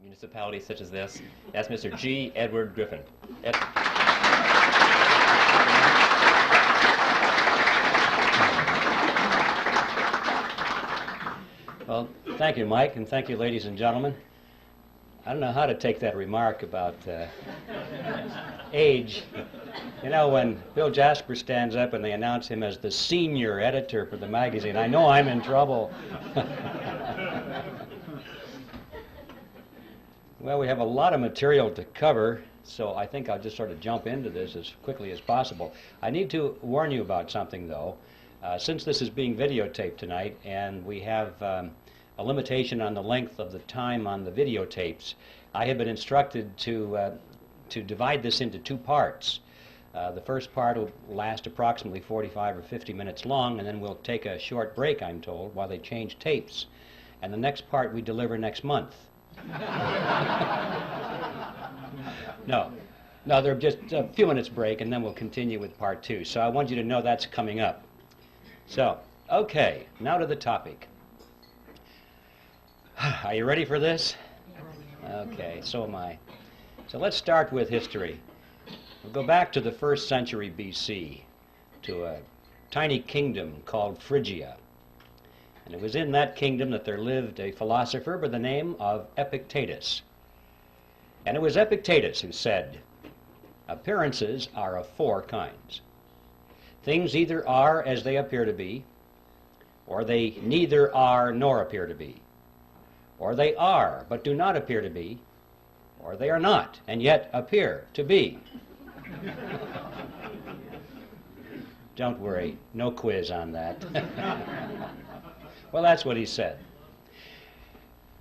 municipality such as this. That's Mr. G. Edward Griffin. Well, thank you, Mike, and thank you, ladies and gentlemen. I don't know how to take that remark about age. You know, when Bill Jasper stands up and they announce him as the senior editor for the magazine, I know I'm in trouble. Well, we have a lot of material to cover, so I think I'll just sort of jump into this as quickly as possible. I need to warn you about something, though. Since this is being videotaped tonight, and we have a limitation on the length of the time on the videotapes, I have been instructed to divide this into two parts. The first part will last approximately 45 or 50 minutes long, and then we'll take a short break, I'm told, while they change tapes. And the next part we deliver next month. No, there'll just a few minutes break, and then we'll continue with part two. So I want you to know that's coming up. So, okay, now to the topic. Are you ready for this? Okay, so am I. So let's start with history. We'll go back to the 1st century BC, to a tiny kingdom called Phrygia. And it was in that kingdom that there lived a philosopher by the name of Epictetus. And it was Epictetus who said, appearances are of four kinds. Things either are as they appear to be, or they neither are nor appear to be, or they are but do not appear to be, or they are not and yet appear to be. Don't worry, no quiz on that. Well, that's what he said.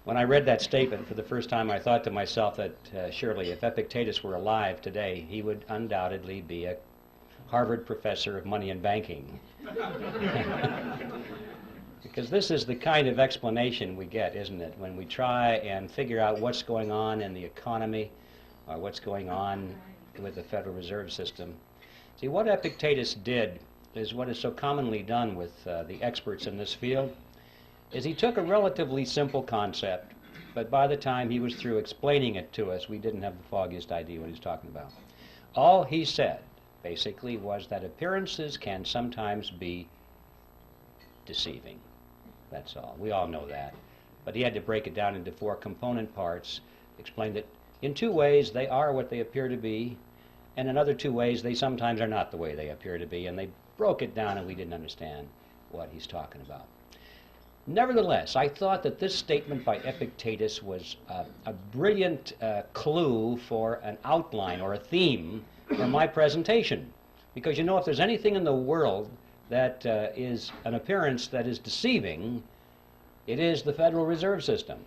When I read that statement for the first time, I thought to myself that surely if Epictetus were alive today, he would undoubtedly be a Harvard professor of money and banking. Because this is the kind of explanation we get, isn't it, when we try and figure out what's going on in the economy or what's going on with the Federal Reserve System. See, what Epictetus did is what is so commonly done with the experts in this field, is he took a relatively simple concept, but by the time he was through explaining it to us, we didn't have the foggiest idea what he was talking about. All he said, basically, was that appearances can sometimes be deceiving. That's all. We all know that. But he had to break it down into four component parts, explain that in two ways they are what they appear to be, and in other two ways they sometimes are not the way they appear to be, and they broke it down and we didn't understand what he's talking about. Nevertheless, I thought that this statement by Epictetus was a brilliant clue for an outline or a theme for my presentation. Because you know, if there's anything in the world that is an appearance that is deceiving, it is the Federal Reserve System.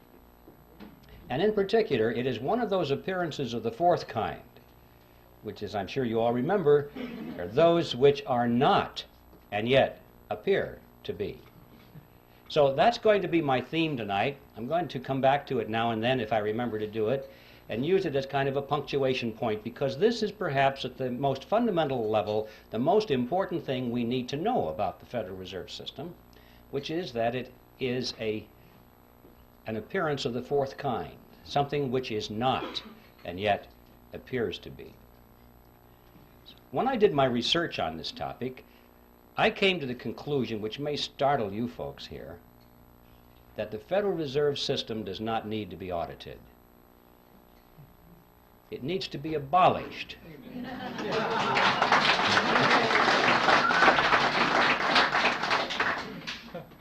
And in particular, it is one of those appearances of the fourth kind, which, as I'm sure you all remember, are those which are not and yet appear to be. So that's going to be my theme tonight. I'm going to come back to it now and then if I remember to do it, and use it as kind of a punctuation point, because this is perhaps at the most fundamental level the most important thing we need to know about the Federal Reserve System, which is that it is an appearance of the fourth kind, something which is not and yet appears to be. When I did my research on this topic, I came to the conclusion, which may startle you folks here, that the Federal Reserve System does not need to be audited. It needs to be abolished.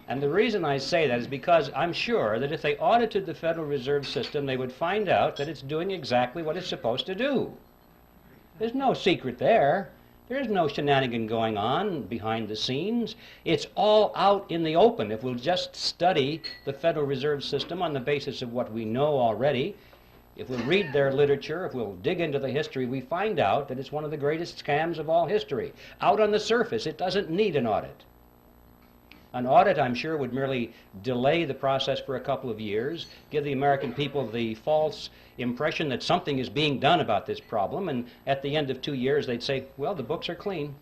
And the reason I say that is because I'm sure that if they audited the Federal Reserve System, they would find out that it's doing exactly what it's supposed to do. There's no secret there. There's no shenanigan going on behind the scenes. It's all out in the open. If we'll just study the Federal Reserve System on the basis of what we know already, if we'll read their literature, if we'll dig into the history, we find out that it's one of the greatest scams of all history. Out on the surface, it doesn't need an audit. An audit, I'm sure, would merely delay the process for a couple of years, give the American people the false impression that something is being done about this problem, and at the end of 2 years they'd say, well, the books are clean.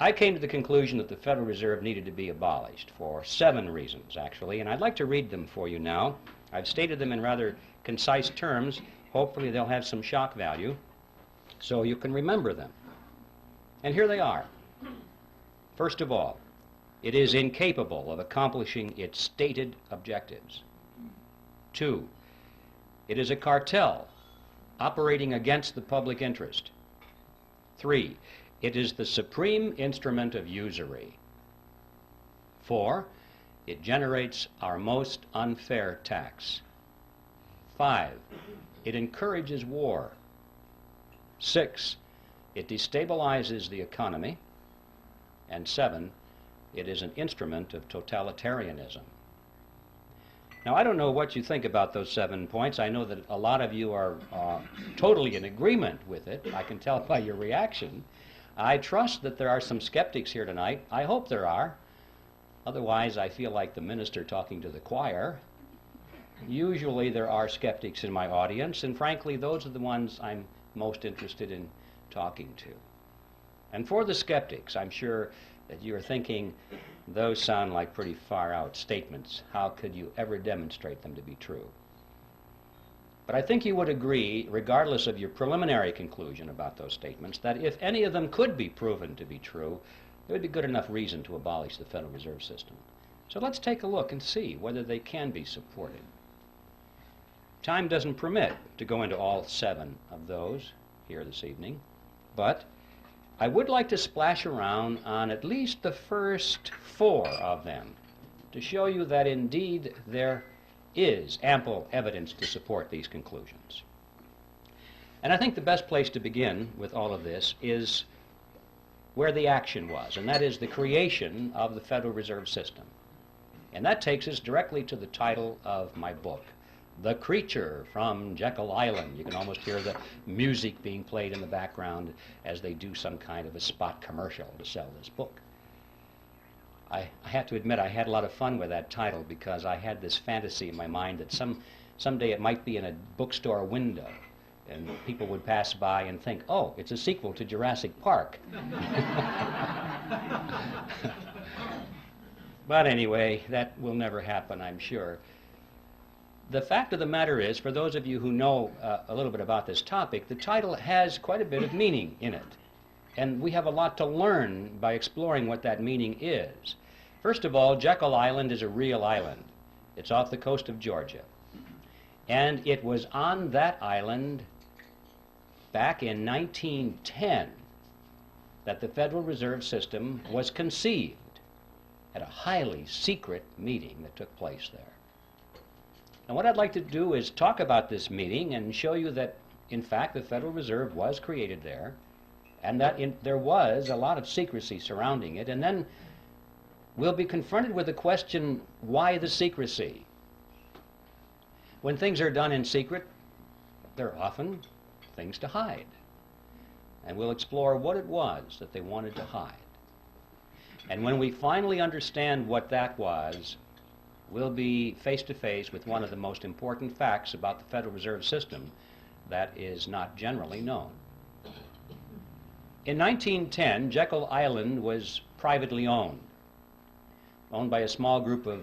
I came to the conclusion that the Federal Reserve needed to be abolished for 7 reasons, actually, and I'd like to read them for you now. I've stated them in rather concise terms. Hopefully they'll have some shock value so you can remember them. And here they are. First of all, it is incapable of accomplishing its stated objectives. 2, it is a cartel operating against the public interest. 3, it is the supreme instrument of usury. 4, it generates our most unfair tax. 5, it encourages war. 6, it destabilizes the economy. And 7, it is an instrument of totalitarianism. Now, I don't know what you think about those 7 points. I know that a lot of you are totally in agreement with it. I can tell by your reaction. I trust that there are some skeptics here tonight. I hope there are. Otherwise, I feel like the minister talking to the choir. Usually there are skeptics in my audience, and frankly, those are the ones I'm most interested in talking to. And for the skeptics, I'm sure that you're thinking, those sound like pretty far-out statements. How could you ever demonstrate them to be true? But I think you would agree, regardless of your preliminary conclusion about those statements, that if any of them could be proven to be true, there would be good enough reason to abolish the Federal Reserve System. So let's take a look and see whether they can be supported. Time doesn't permit to go into all 7 of those here this evening, but I would like to splash around on at least the first 4 of them to show you that indeed there is ample evidence to support these conclusions. And I think the best place to begin with all of this is where the action was, and that is the creation of the Federal Reserve System. And that takes us directly to the title of my book, The Creature from Jekyll Island. You can almost hear the music being played in the background as they do some kind of a spot commercial to sell this book. I have to admit I had a lot of fun with that title because I had this fantasy in my mind that someday it might be in a bookstore window and people would pass by and think, oh, it's a sequel to Jurassic Park. But anyway, that will never happen, I'm sure. The fact of the matter is, for those of you who know a little bit about this topic, the title has quite a bit of meaning in it. And we have a lot to learn by exploring what that meaning is. First of all, Jekyll Island is a real island. It's off the coast of Georgia. And it was on that island back in 1910 that the Federal Reserve System was conceived at a highly secret meeting that took place there. And what I'd like to do is talk about this meeting and show you that, in fact, the Federal Reserve was created there, and that there was a lot of secrecy surrounding it. And then we'll be confronted with the question, why the secrecy? When things are done in secret, there are often things to hide. And we'll explore what it was that they wanted to hide. And when we finally understand what that was, we'll be face to face with one of the most important facts about the Federal Reserve System that is not generally known. In 1910, Jekyll Island was privately owned by a small group of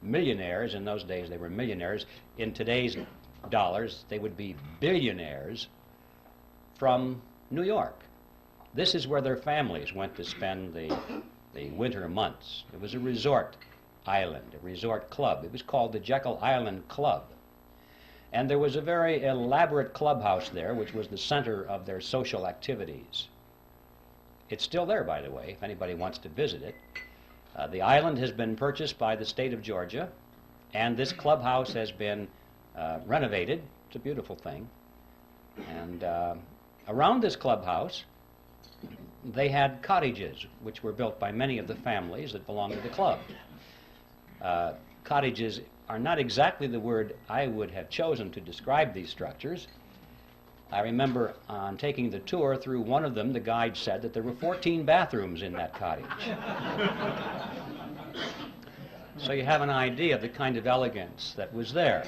millionaires. In those days, they were millionaires. In today's dollars, they would be billionaires from New York. This is where their families went to spend the winter months. It was a resort island, a resort club. It was called the Jekyll Island Club. And there was a very elaborate clubhouse there, which was the center of their social activities. It's still there, by the way, if anybody wants to visit it. The island has been purchased by the state of Georgia, and this clubhouse has been renovated. It's a beautiful thing. And around this clubhouse, they had cottages, which were built by many of the families that belonged to the club. Cottages are not exactly the word I would have chosen to describe these structures. I remember on taking the tour through one of them, the guide said that there were 14 bathrooms in that cottage. So you have an idea of the kind of elegance that was there.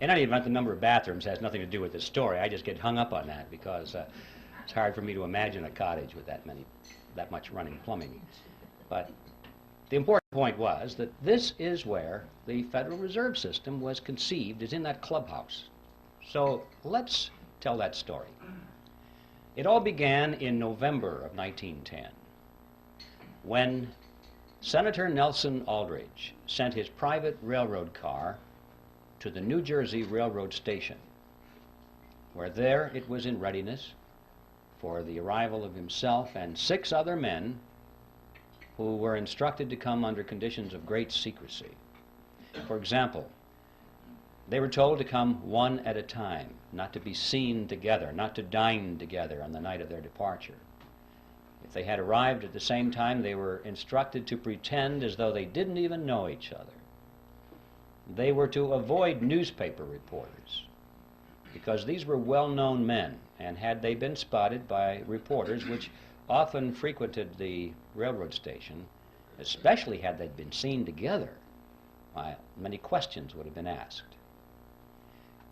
In any event, the number of bathrooms has nothing to do with this story. I just get hung up on that because It's hard for me to imagine a cottage with that much running plumbing. But the important point was that this is where the Federal Reserve System was conceived, is in that clubhouse. So let's tell that story. It all began in November of 1910, when Senator Nelson Aldrich sent his private railroad car to the New Jersey Railroad Station, where there it was in readiness for the arrival of himself and 6 other men who were instructed to come under conditions of great secrecy. For example, they were told to come one at a time, not to be seen together, not to dine together on the night of their departure. If they had arrived at the same time, they were instructed to pretend as though they didn't even know each other. They were to avoid newspaper reporters, because these were well-known men, and had they been spotted by reporters, which often frequented the railroad station, especially had they been seen together, many questions would have been asked.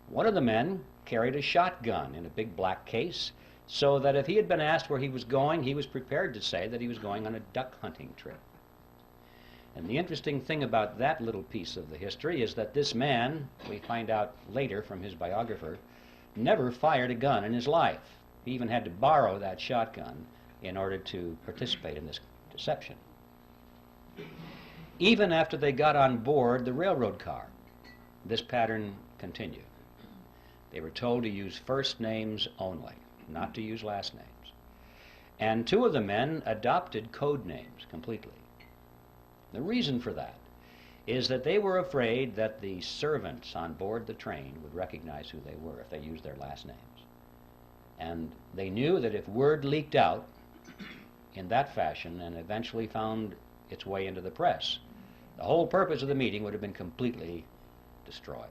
One of the men carried a shotgun in a big black case, so that if he had been asked where he was going, he was prepared to say that he was going on a duck hunting trip. And the interesting thing about that little piece of the history is that this man, we find out later from his biographer, never fired a gun in his life. He even had to borrow that shotgun in order to participate in this deception. Even after they got on board the railroad car, this pattern continued. They were told to use first names only, not to use last names. And 2 of the men adopted code names completely. The reason for that is that they were afraid that the servants on board the train would recognize who they were if they used their last names. And they knew that if word leaked out in that fashion and eventually found its way into the press, the whole purpose of the meeting would have been completely destroyed.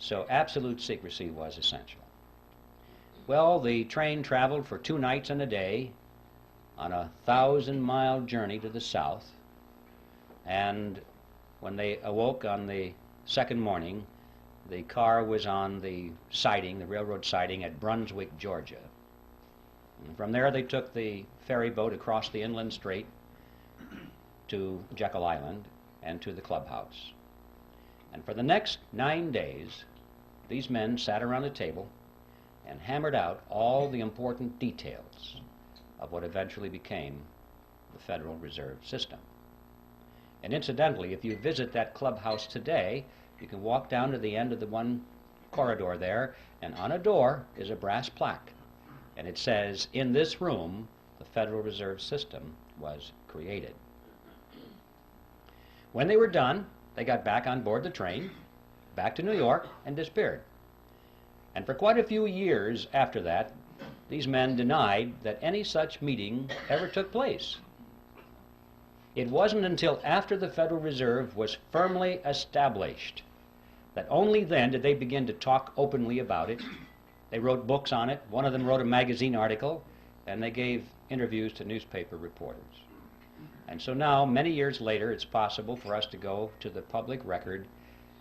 So absolute secrecy was essential. Well, the train traveled for 2 nights and a day on a 1,000-mile journey to the south, and when they awoke on the second morning, the car was on the siding, the railroad siding at Brunswick, Georgia. And from there they took the ferry boat across the inland strait to Jekyll Island and to the clubhouse. And for the next 9 days, these men sat around a table and hammered out all the important details of what eventually became the Federal Reserve System. And incidentally, if you visit that clubhouse today, you can walk down to the end of the one corridor there, and on a door is a brass plaque. And it says, "In this room, the Federal Reserve System was created." When they were done, they got back on board the train, back to New York, and disappeared. And for quite a few years after that, these men denied that any such meeting ever took place. It wasn't until after the Federal Reserve was firmly established that only then did they begin to talk openly about it. They wrote books on it. One of them wrote a magazine article, and they gave interviews to newspaper reporters. And so now, many years later, it's possible for us to go to the public record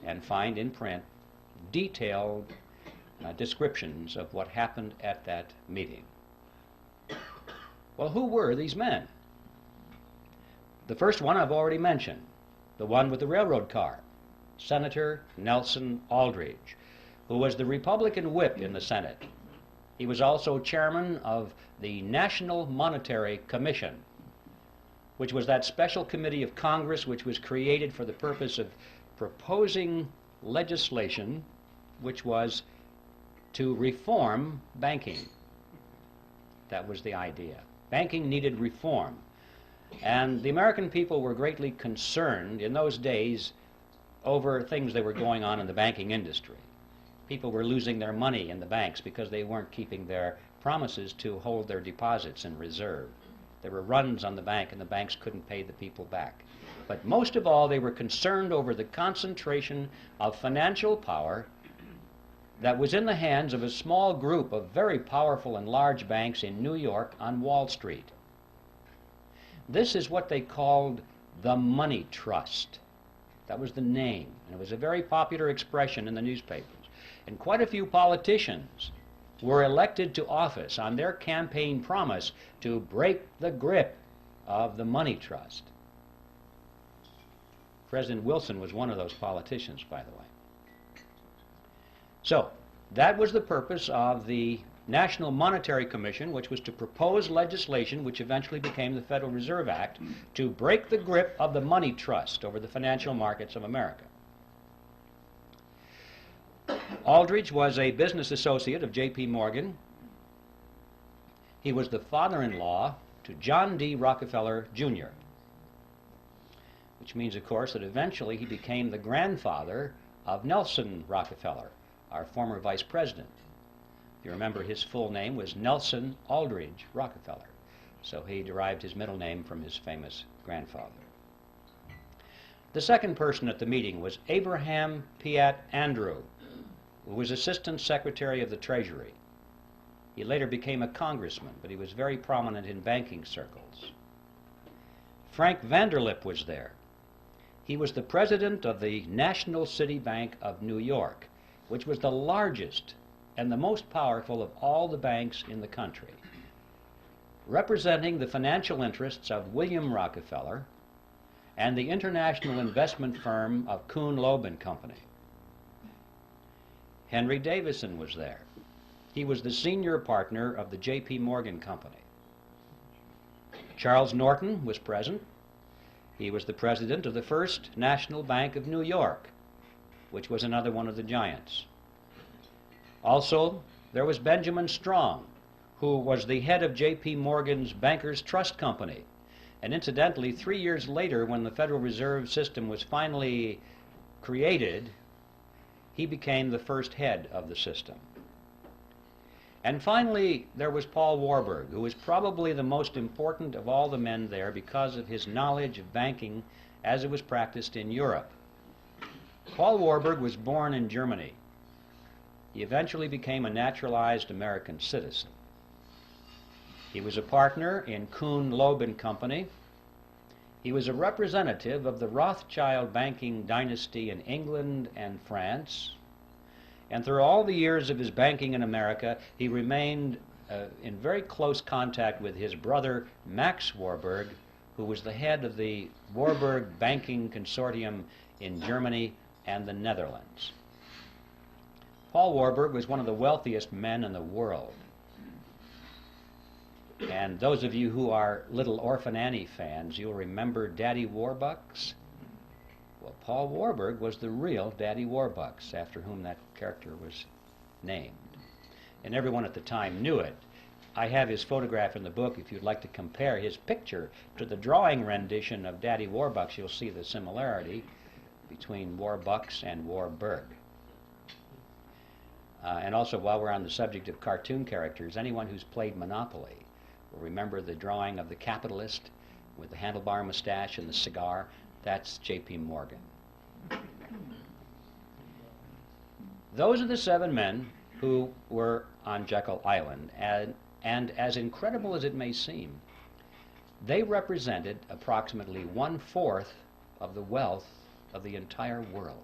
and find in print detailed descriptions of what happened at that meeting. Well, who were these men? The first one I've already mentioned, the one with the railroad car, Senator Nelson Aldrich, who was the Republican whip in the Senate. He was also chairman of the National Monetary Commission, which was that special committee of Congress which was created for the purpose of proposing legislation which was to reform banking. That was the idea. Banking needed reform. And the American people were greatly concerned in those days over things that were going on in the banking industry. People were losing their money in the banks because they weren't keeping their promises to hold their deposits in reserve. There were runs on the bank, and the banks couldn't pay the people back. But most of all, they were concerned over the concentration of financial power that was in the hands of a small group of very powerful and large banks in New York on Wall Street. This is what they called the money trust. That was the name, and it was a very popular expression in the newspapers. And quite a few politicians were elected to office on their campaign promise to break the grip of the money trust. President Wilson was one of those politicians, by the way. So, that was the purpose of the National Monetary Commission, which was to propose legislation which eventually became the Federal Reserve Act to break the grip of the money trust over the financial markets of America. Aldrich was a business associate of J.P. Morgan. He was the father-in-law to John D. Rockefeller, Jr., which means, of course, that eventually he became the grandfather of Nelson Rockefeller, our former vice president. You remember his full name was Nelson Aldrich Rockefeller, so he derived his middle name from his famous grandfather. The second person at the meeting was Abraham Piatt Andrew, who was Assistant Secretary of the Treasury. He later became a congressman, but he was very prominent in banking circles. Frank Vanderlip was there. He was the president of the National City Bank of New York, which was the largest and the most powerful of all the banks in the country, representing the financial interests of William Rockefeller and the international investment firm of Kuhn, Loeb and Company. Henry Davison was there. He was the senior partner of the J.P. Morgan Company. Charles Norton was present. He was the president of the First National Bank of New York, which was another one of the giants. Also, there was Benjamin Strong, who was the head of J.P. Morgan's Bankers Trust Company. And incidentally, 3 years later, when the Federal Reserve System was finally created, he became the first head of the system. And finally, there was Paul Warburg, who was probably the most important of all the men there because of his knowledge of banking as it was practiced in Europe. Paul Warburg was born in Germany. He eventually became a naturalized American citizen. He was a partner in Kuhn, Loeb and Company. He was a representative of the Rothschild banking dynasty in England and France. And through all the years of his banking in America, he remained in very close contact with his brother, Max Warburg, who was the head of the Warburg Banking Consortium in Germany and the Netherlands. Paul Warburg was one of the wealthiest men in the world. And those of you who are Little Orphan Annie fans, you'll remember Daddy Warbucks. Well, Paul Warburg was the real Daddy Warbucks, after whom that character was named. And everyone at the time knew it. I have his photograph in the book. If you'd like to compare his picture to the drawing rendition of Daddy Warbucks, you'll see the similarity between Warbucks and Warburg. And also, while we're on the subject of cartoon characters, anyone who's played Monopoly will remember the drawing of the capitalist with the handlebar mustache and the cigar. That's J.P. Morgan. Those are the 7 men who were on Jekyll Island, and as incredible as it may seem, they represented approximately 1/4 of the wealth of the entire world.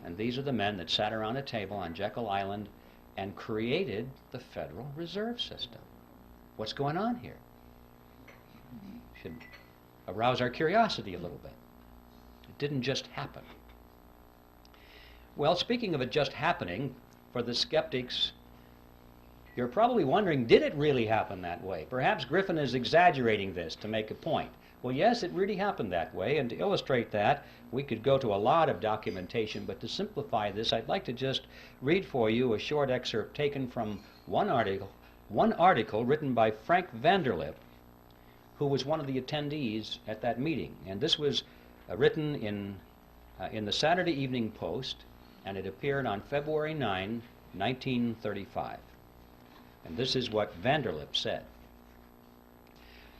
And these are the men that sat around a table on Jekyll Island and created the Federal Reserve System. What's going on here? Should arouse our curiosity a little bit. It didn't just happen. Well, speaking of it just happening, for the skeptics, you're probably wondering, did it really happen that way? Perhaps Griffin is exaggerating this to make a point. Well, yes, it really happened that way, and to illustrate that, we could go to a lot of documentation, but to simplify this, I'd like to just read for you a short excerpt taken from one article written by Frank Vanderlip, who was one of the attendees at that meeting. And this was written in the Saturday Evening Post, and it appeared on February 9, 1935. And this is what Vanderlip said.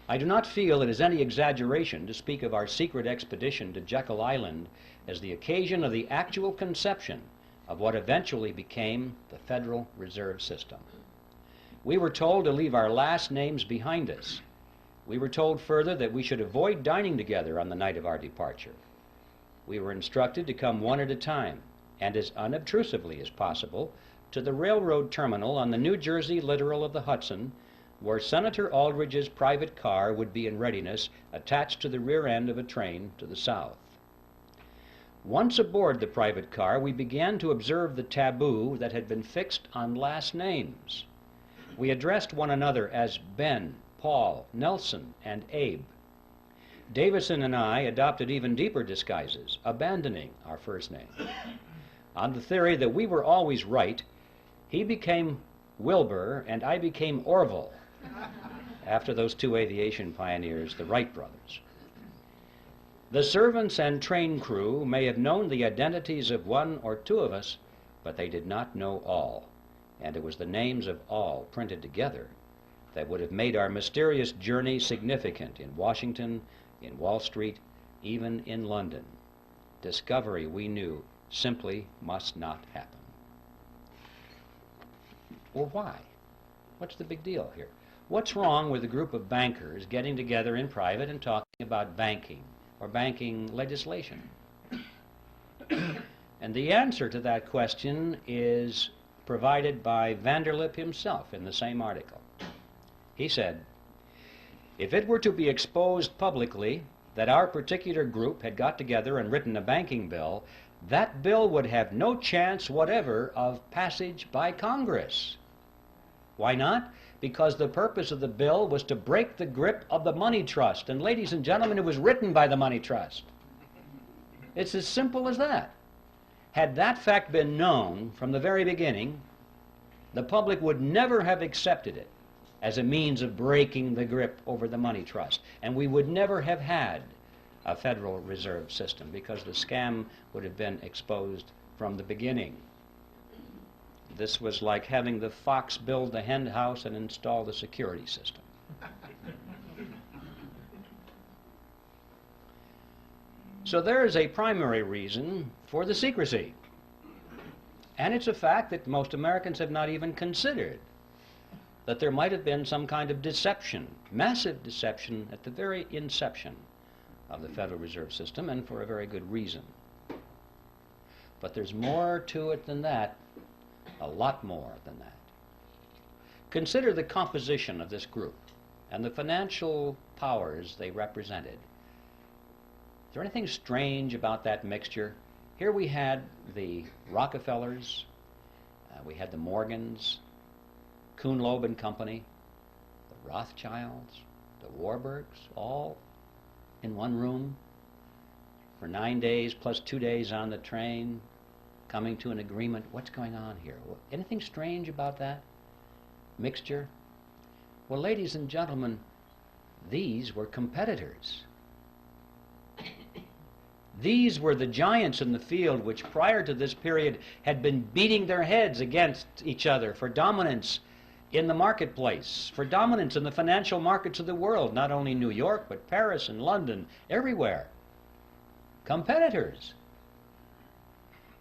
I do not feel it is any exaggeration to speak of our secret expedition to Jekyll Island as the occasion of the actual conception of what eventually became the Federal Reserve System. We were told to leave our last names behind us. We were told further that we should avoid dining together on the night of our departure. We were instructed to come one at a time, and as unobtrusively as possible, to the railroad terminal on the New Jersey littoral of the Hudson, where Senator Aldrich's private car would be in readiness, attached to the rear end of a train to the south. Once aboard the private car, we began to observe the taboo that had been fixed on last names. We addressed one another as Ben, Paul, Nelson, and Abe. Davison and I adopted even deeper disguises, abandoning our first name. On the theory that we were always right, he became Wilbur and I became Orville, after those two aviation pioneers, the Wright brothers. The servants and train crew may have known the identities of one or two of us, but they did not know all, and it was the names of all printed together that would have made our mysterious journey significant in Washington, in Wall Street, even in London. Discovery, we knew, simply must not happen. Well, why? What's the big deal here? What's wrong with a group of bankers getting together in private and talking about banking or banking legislation? And the answer to that question is provided by Vanderlip himself in the same article. He said, if it were to be exposed publicly that our particular group had got together and written a banking bill, that bill would have no chance whatever of passage by Congress. Why not? Because the purpose of the bill was to break the grip of the money trust. And ladies and gentlemen, it was written by the money trust. It's as simple as that. Had that fact been known from the very beginning, the public would never have accepted it as a means of breaking the grip over the money trust. And we would never have had a Federal Reserve System because the scam would have been exposed from the beginning. This was like having the fox build the hen house and install the security system. So there is a primary reason for the secrecy. And it's a fact that most Americans have not even considered, that there might have been some kind of deception, massive deception at the very inception of the Federal Reserve System, and for a very good reason. But there's more to it than that, a lot more than that. Consider the composition of this group and the financial powers they represented. Is there anything strange about that mixture? Here we had the Rockefellers, we had the Morgans, Kuhn, Loeb and Company, the Rothschilds, the Warburgs, all in one room for 9 days plus 2 days on the train, coming to an agreement. What's going on here? Anything strange about that mixture? Well, ladies and gentlemen, these were competitors. These were the giants in the field which prior to this period had been beating their heads against each other for dominance in the marketplace, for dominance in the financial markets of the world, not only New York, but Paris and London, everywhere. Competitors.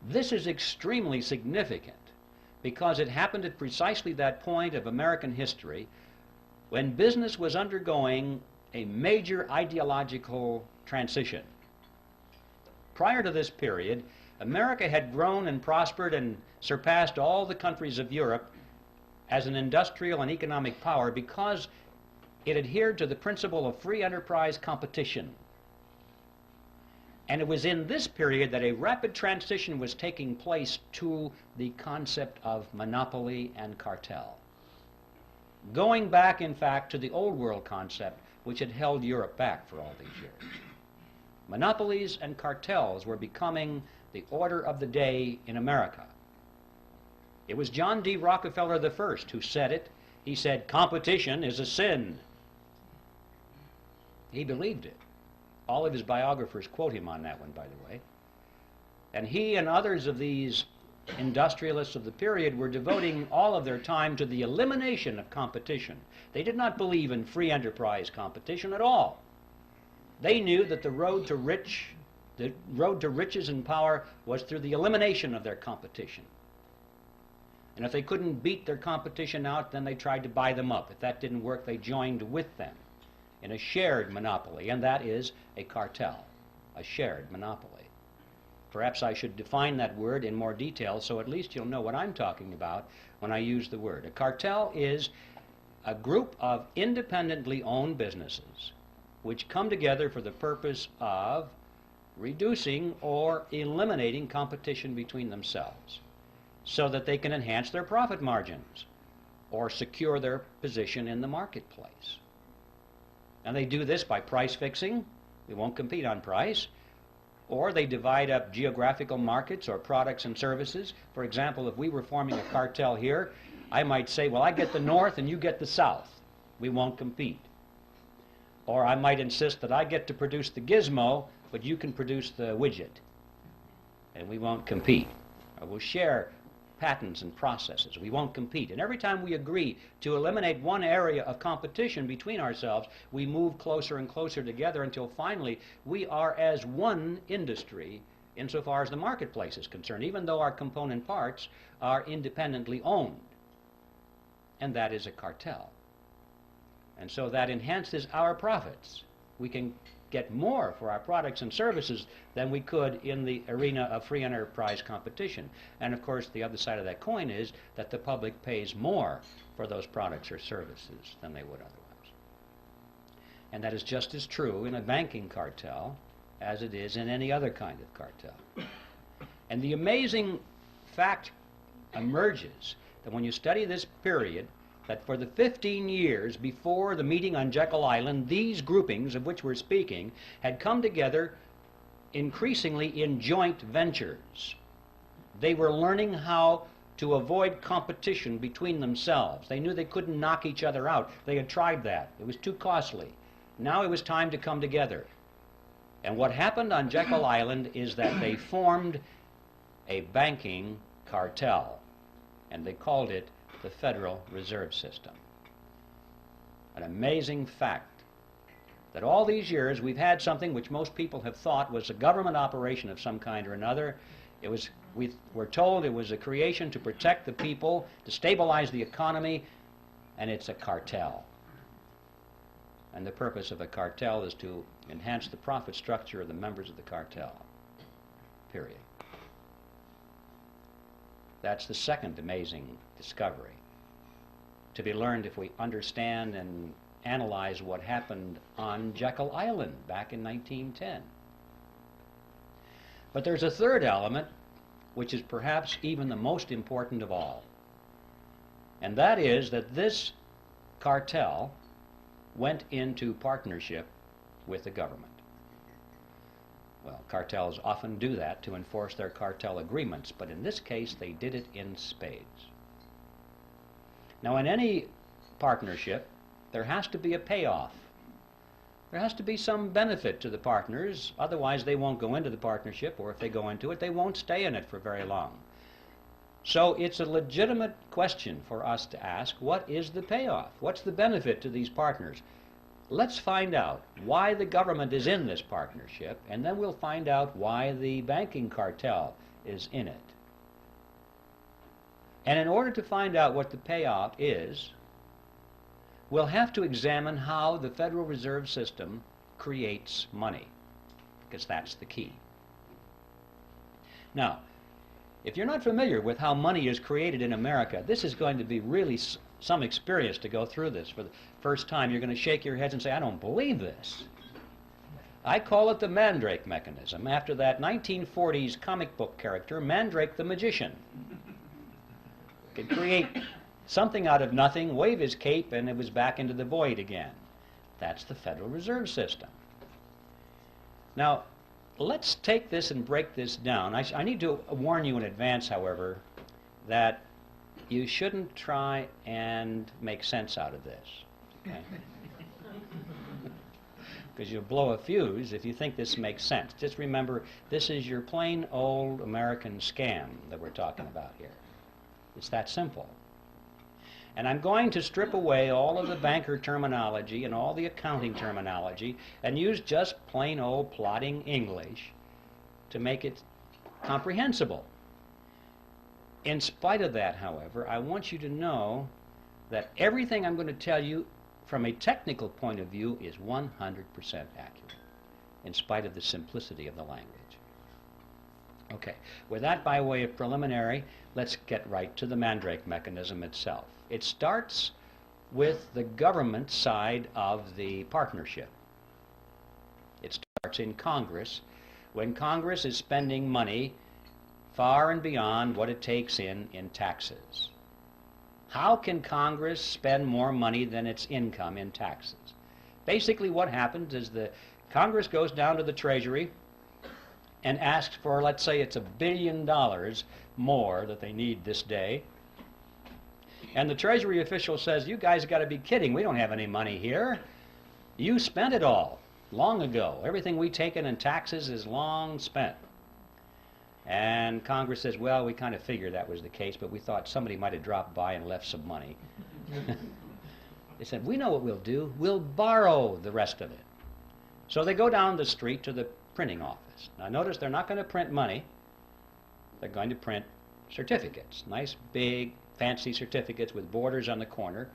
This is extremely significant because it happened at precisely that point of American history when business was undergoing a major ideological transition. Prior to this period, America had grown and prospered and surpassed all the countries of Europe as an industrial and economic power because it adhered to the principle of free enterprise competition. And it was in this period that a rapid transition was taking place to the concept of monopoly and cartel. Going back, in fact, to the old world concept which had held Europe back for all these years. Monopolies and cartels were becoming the order of the day in America. It was John D. Rockefeller I who said it. He said, competition is a sin. He believed it. All of his biographers quote him on that one, by the way. And he and others of these industrialists of the period were devoting all of their time to the elimination of competition. They did not believe in free enterprise competition at all. They knew that the road to riches and power was through the elimination of their competition. And if they couldn't beat their competition out, then they tried to buy them up. If that didn't work, they joined with them in a shared monopoly, and that is a cartel, a shared monopoly. Perhaps I should define that word in more detail so at least you'll know what I'm talking about when I use the word. A cartel is a group of independently owned businesses which come together for the purpose of reducing or eliminating competition between themselves so that they can enhance their profit margins or secure their position in the marketplace. And they do this by price fixing. We won't compete on price. Or they divide up geographical markets or products and services. For example, if we were forming a cartel here, I might say, well, I get the north and you get the south. We won't compete. Or I might insist that I get to produce the gizmo, but you can produce the widget. And we won't compete. Or we'll share patents and processes. We won't compete. And every time we agree to eliminate one area of competition between ourselves, we move closer and closer together until finally we are as one industry insofar as the marketplace is concerned, even though our component parts are independently owned. And that is a cartel. And so that enhances our profits. We can get more for our products and services than we could in the arena of free enterprise competition. And of course, the other side of that coin is that the public pays more for those products or services than they would otherwise. And that is just as true in a banking cartel as it is in any other kind of cartel. And the amazing fact emerges that when you study this period, that for the 15 years before the meeting on Jekyll Island, these groupings of which we're speaking had come together increasingly in joint ventures. They were learning how to avoid competition between themselves. They knew they couldn't knock each other out. They had tried that. It was too costly. Now it was time to come together. And what happened on Jekyll Island is that they formed a banking cartel, and they called it the Federal Reserve System. An amazing fact that all these years we've had something which most people have thought was a government operation of some kind or another. We were told it was a creation to protect the people, to stabilize the economy, and it's a cartel. And the purpose of a cartel is to enhance the profit structure of the members of the cartel. Period. That's the second amazing discovery, to be learned if we understand and analyze what happened on Jekyll Island back in 1910. But there's a third element, which is perhaps even the most important of all. And that is that this cartel went into partnership with the government. Well, cartels often do that to enforce their cartel agreements, but in this case they did it in spades. Now, in any partnership, there has to be a payoff. There has to be some benefit to the partners, otherwise they won't go into the partnership, or if they go into it, they won't stay in it for very long. So it's a legitimate question for us to ask, what is the payoff? What's the benefit to these partners? Let's find out why the government is in this partnership, and then we'll find out why the banking cartel is in it. And in order to find out what the payoff is, we'll have to examine how the Federal Reserve System creates money, because that's the key. Now, if you're not familiar with how money is created in America, this is going to be really some experience to go through this for the first time. You're going to shake your heads and say, I don't believe this. I call it the Mandrake mechanism, after that 1940s comic book character, Mandrake the Magician. Could create something out of nothing, wave his cape, and it was back into the void again. That's the Federal Reserve System. Now, let's take this and break this down. I need to warn you in advance, however, that you shouldn't try and make sense out of this. Okay? Because you'll blow a fuse if you think this makes sense. Just remember, this is your plain old American scam that we're talking about here. It's that simple. And I'm going to strip away all of the banker terminology and all the accounting terminology and use just plain old plodding English to make it comprehensible. In spite of that, however, I want you to know that everything I'm going to tell you from a technical point of view is 100% accurate, in spite of the simplicity of the language. Okay, with that by way of preliminary, let's get right to the Mandrake mechanism itself. It starts with the government side of the partnership. It starts in Congress, when Congress is spending money far and beyond what it takes in taxes. How can Congress spend more money than its income in taxes? Basically what happens is the Congress goes down to the Treasury and asks for, let's say it's $1 billion more that they need this day. And the Treasury official says, you guys got to be kidding, we don't have any money here. You spent it all long ago. Everything we taken in taxes is long spent. And Congress says, well, we kind of figured that was the case, but we thought somebody might have dropped by and left some money. They said, we know what we'll do. We'll borrow the rest of it. So they go down the street to the printing office. Now notice they're not going to print money. They're going to print certificates. Nice, big, fancy certificates with borders on the corner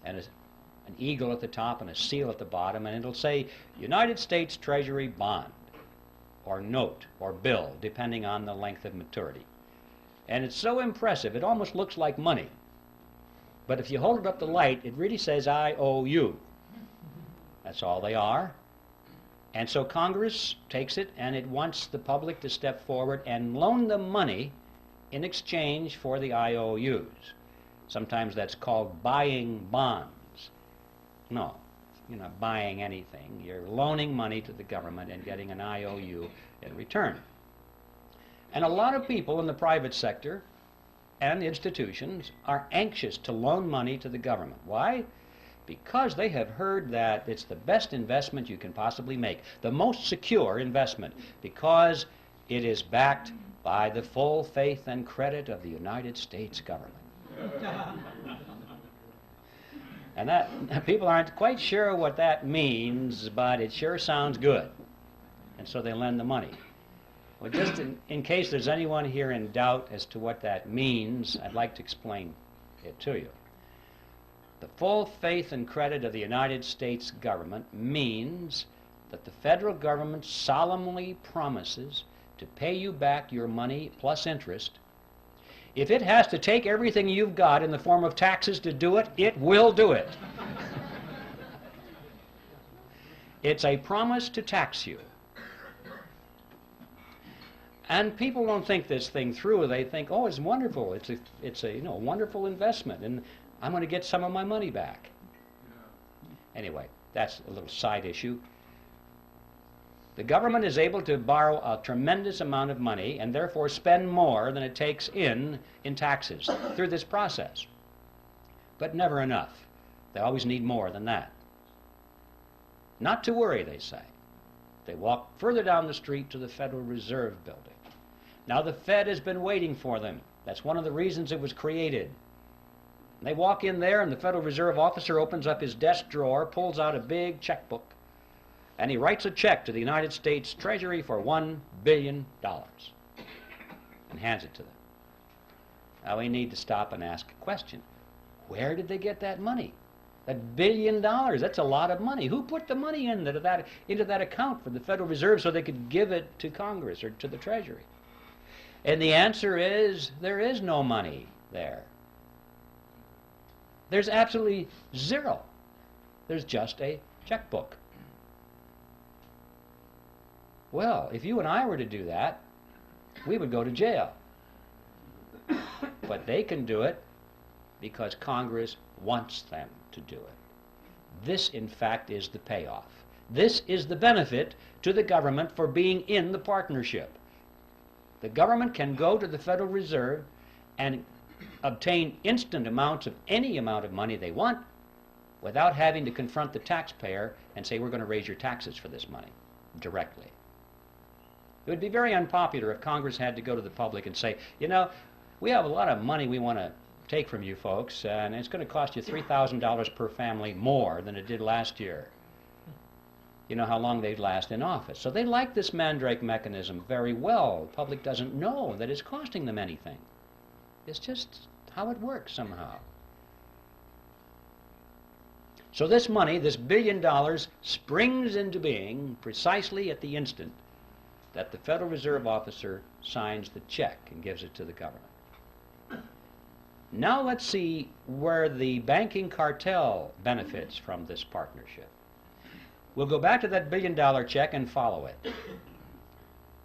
and an eagle at the top and a seal at the bottom, and it'll say United States Treasury bond or note or bill, depending on the length of maturity. And it's so impressive, it almost looks like money. But if you hold it up to light, it really says I owe you. That's all they are. And so Congress takes it and it wants the public to step forward and loan them money in exchange for the IOUs. Sometimes that's called buying bonds. No, you're not buying anything. You're loaning money to the government and getting an IOU in return. And a lot of people in the private sector and institutions are anxious to loan money to the government. Why? Because they have heard that it's the best investment you can possibly make, the most secure investment, because it is backed by the full faith and credit of the United States government. And that people aren't quite sure what that means, but it sure sounds good. And so they lend the money. Well, just in case there's anyone here in doubt as to what that means, I'd like to explain it to you. The full faith and credit of the United States government means that the federal government solemnly promises to pay you back your money plus interest. If it has to take everything you've got in the form of taxes to do it, it will do it. It's a promise to tax you. And people don't think this thing through. They think, oh, it's wonderful. It's a wonderful investment, and I'm going to get some of my money back. Anyway, that's a little side issue. The government is able to borrow a tremendous amount of money and therefore spend more than it takes in taxes through this process. But never enough. They always need more than that. Not to worry, they say. They walk further down the street to the Federal Reserve Building. Now the Fed has been waiting for them. That's one of the reasons it was created. They walk in there and the Federal Reserve officer opens up his desk drawer, pulls out a big checkbook, and he writes a check to the United States Treasury for $1 billion and hands it to them. Now we need to stop and ask a question. Where did they get that money? That $1 billion, that's a lot of money. Who put the money into that account for the Federal Reserve so they could give it to Congress or to the Treasury? And the answer is, there is no money there. There's absolutely zero. There's just a checkbook. Well, if you and I were to do that, we would go to jail. But they can do it because Congress wants them to do it. This, in fact, is the payoff. This is the benefit to the government for being in the partnership. The government can go to the Federal Reserve and obtain instant amounts of any amount of money they want without having to confront the taxpayer and say, we're going to raise your taxes for this money directly. It would be very unpopular if Congress had to go to the public and say, you know, we have a lot of money we want to take from you folks, and it's going to cost you $3,000 per family more than it did last year. You know how long they'd last in office. So they like this Mandrake mechanism very well. The public doesn't know that it's costing them anything. It's just how it works somehow. So this money, this $1 billion, springs into being precisely at the instant that the Federal Reserve officer signs the check and gives it to the government. Now let's see where the banking cartel benefits from this partnership. We'll go back to that $1 billion check and follow it.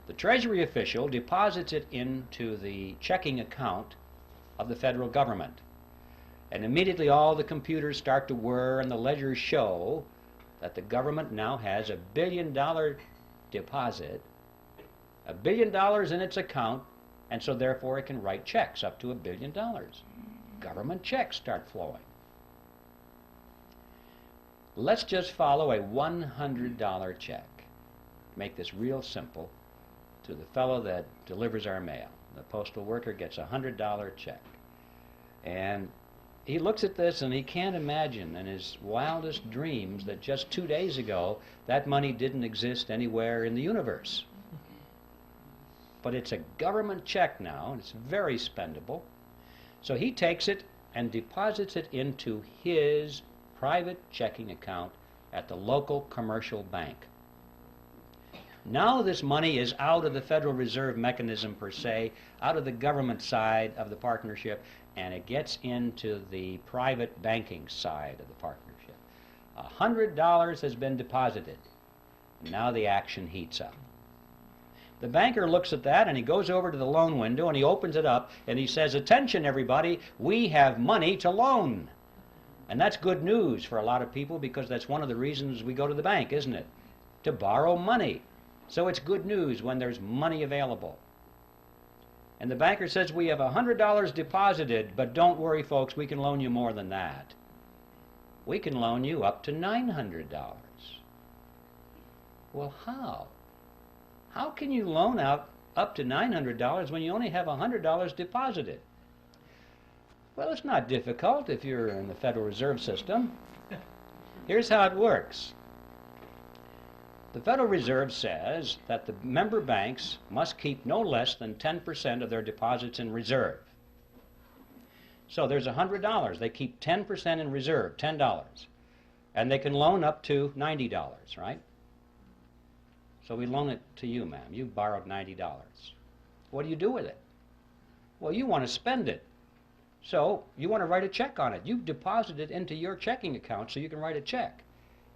The Treasury official deposits it into the checking account of the federal government. And immediately all the computers start to whir and the ledgers show that the government now has a $1 billion deposit, $1 billion in its account, and so therefore it can write checks up to $1 billion. Government checks start flowing. Let's just follow a $100 check. Make this real simple to the fellow that delivers our mail. The postal worker gets a $100 check. And he looks at this and he can't imagine in his wildest dreams that just 2 days ago that money didn't exist anywhere in the universe. But it's a government check now, and it's very spendable. So he takes it and deposits it into his private checking account at the local commercial bank. Now this money is out of the Federal Reserve mechanism per se, out of the government side of the partnership, and it gets into the private banking side of the partnership. $100 has been deposited. Now the action heats up. The banker looks at that and he goes over to the loan window and he opens it up and he says, "Attention everybody, we have money to loan." And that's good news for a lot of people because that's one of the reasons we go to the bank, isn't it? To borrow money. So it's good news when there's money available. And the banker says, "We have $100 deposited, but don't worry folks, we can loan you more than that. We can loan you up to $900. Well, how? How can you loan out up to $900 when you only have $100 deposited? Well, it's not difficult if you're in the Federal Reserve System. Here's how it works. The Federal Reserve says that the member banks must keep no less than 10% of their deposits in reserve. So there's $100. They keep 10% in reserve, $10. And they can loan up to $90, right? So we loan it to you, ma'am. You borrowed $90. What do you do with it? Well, you want to spend it. So you want to write a check on it. You've deposited it into your checking account so you can write a check.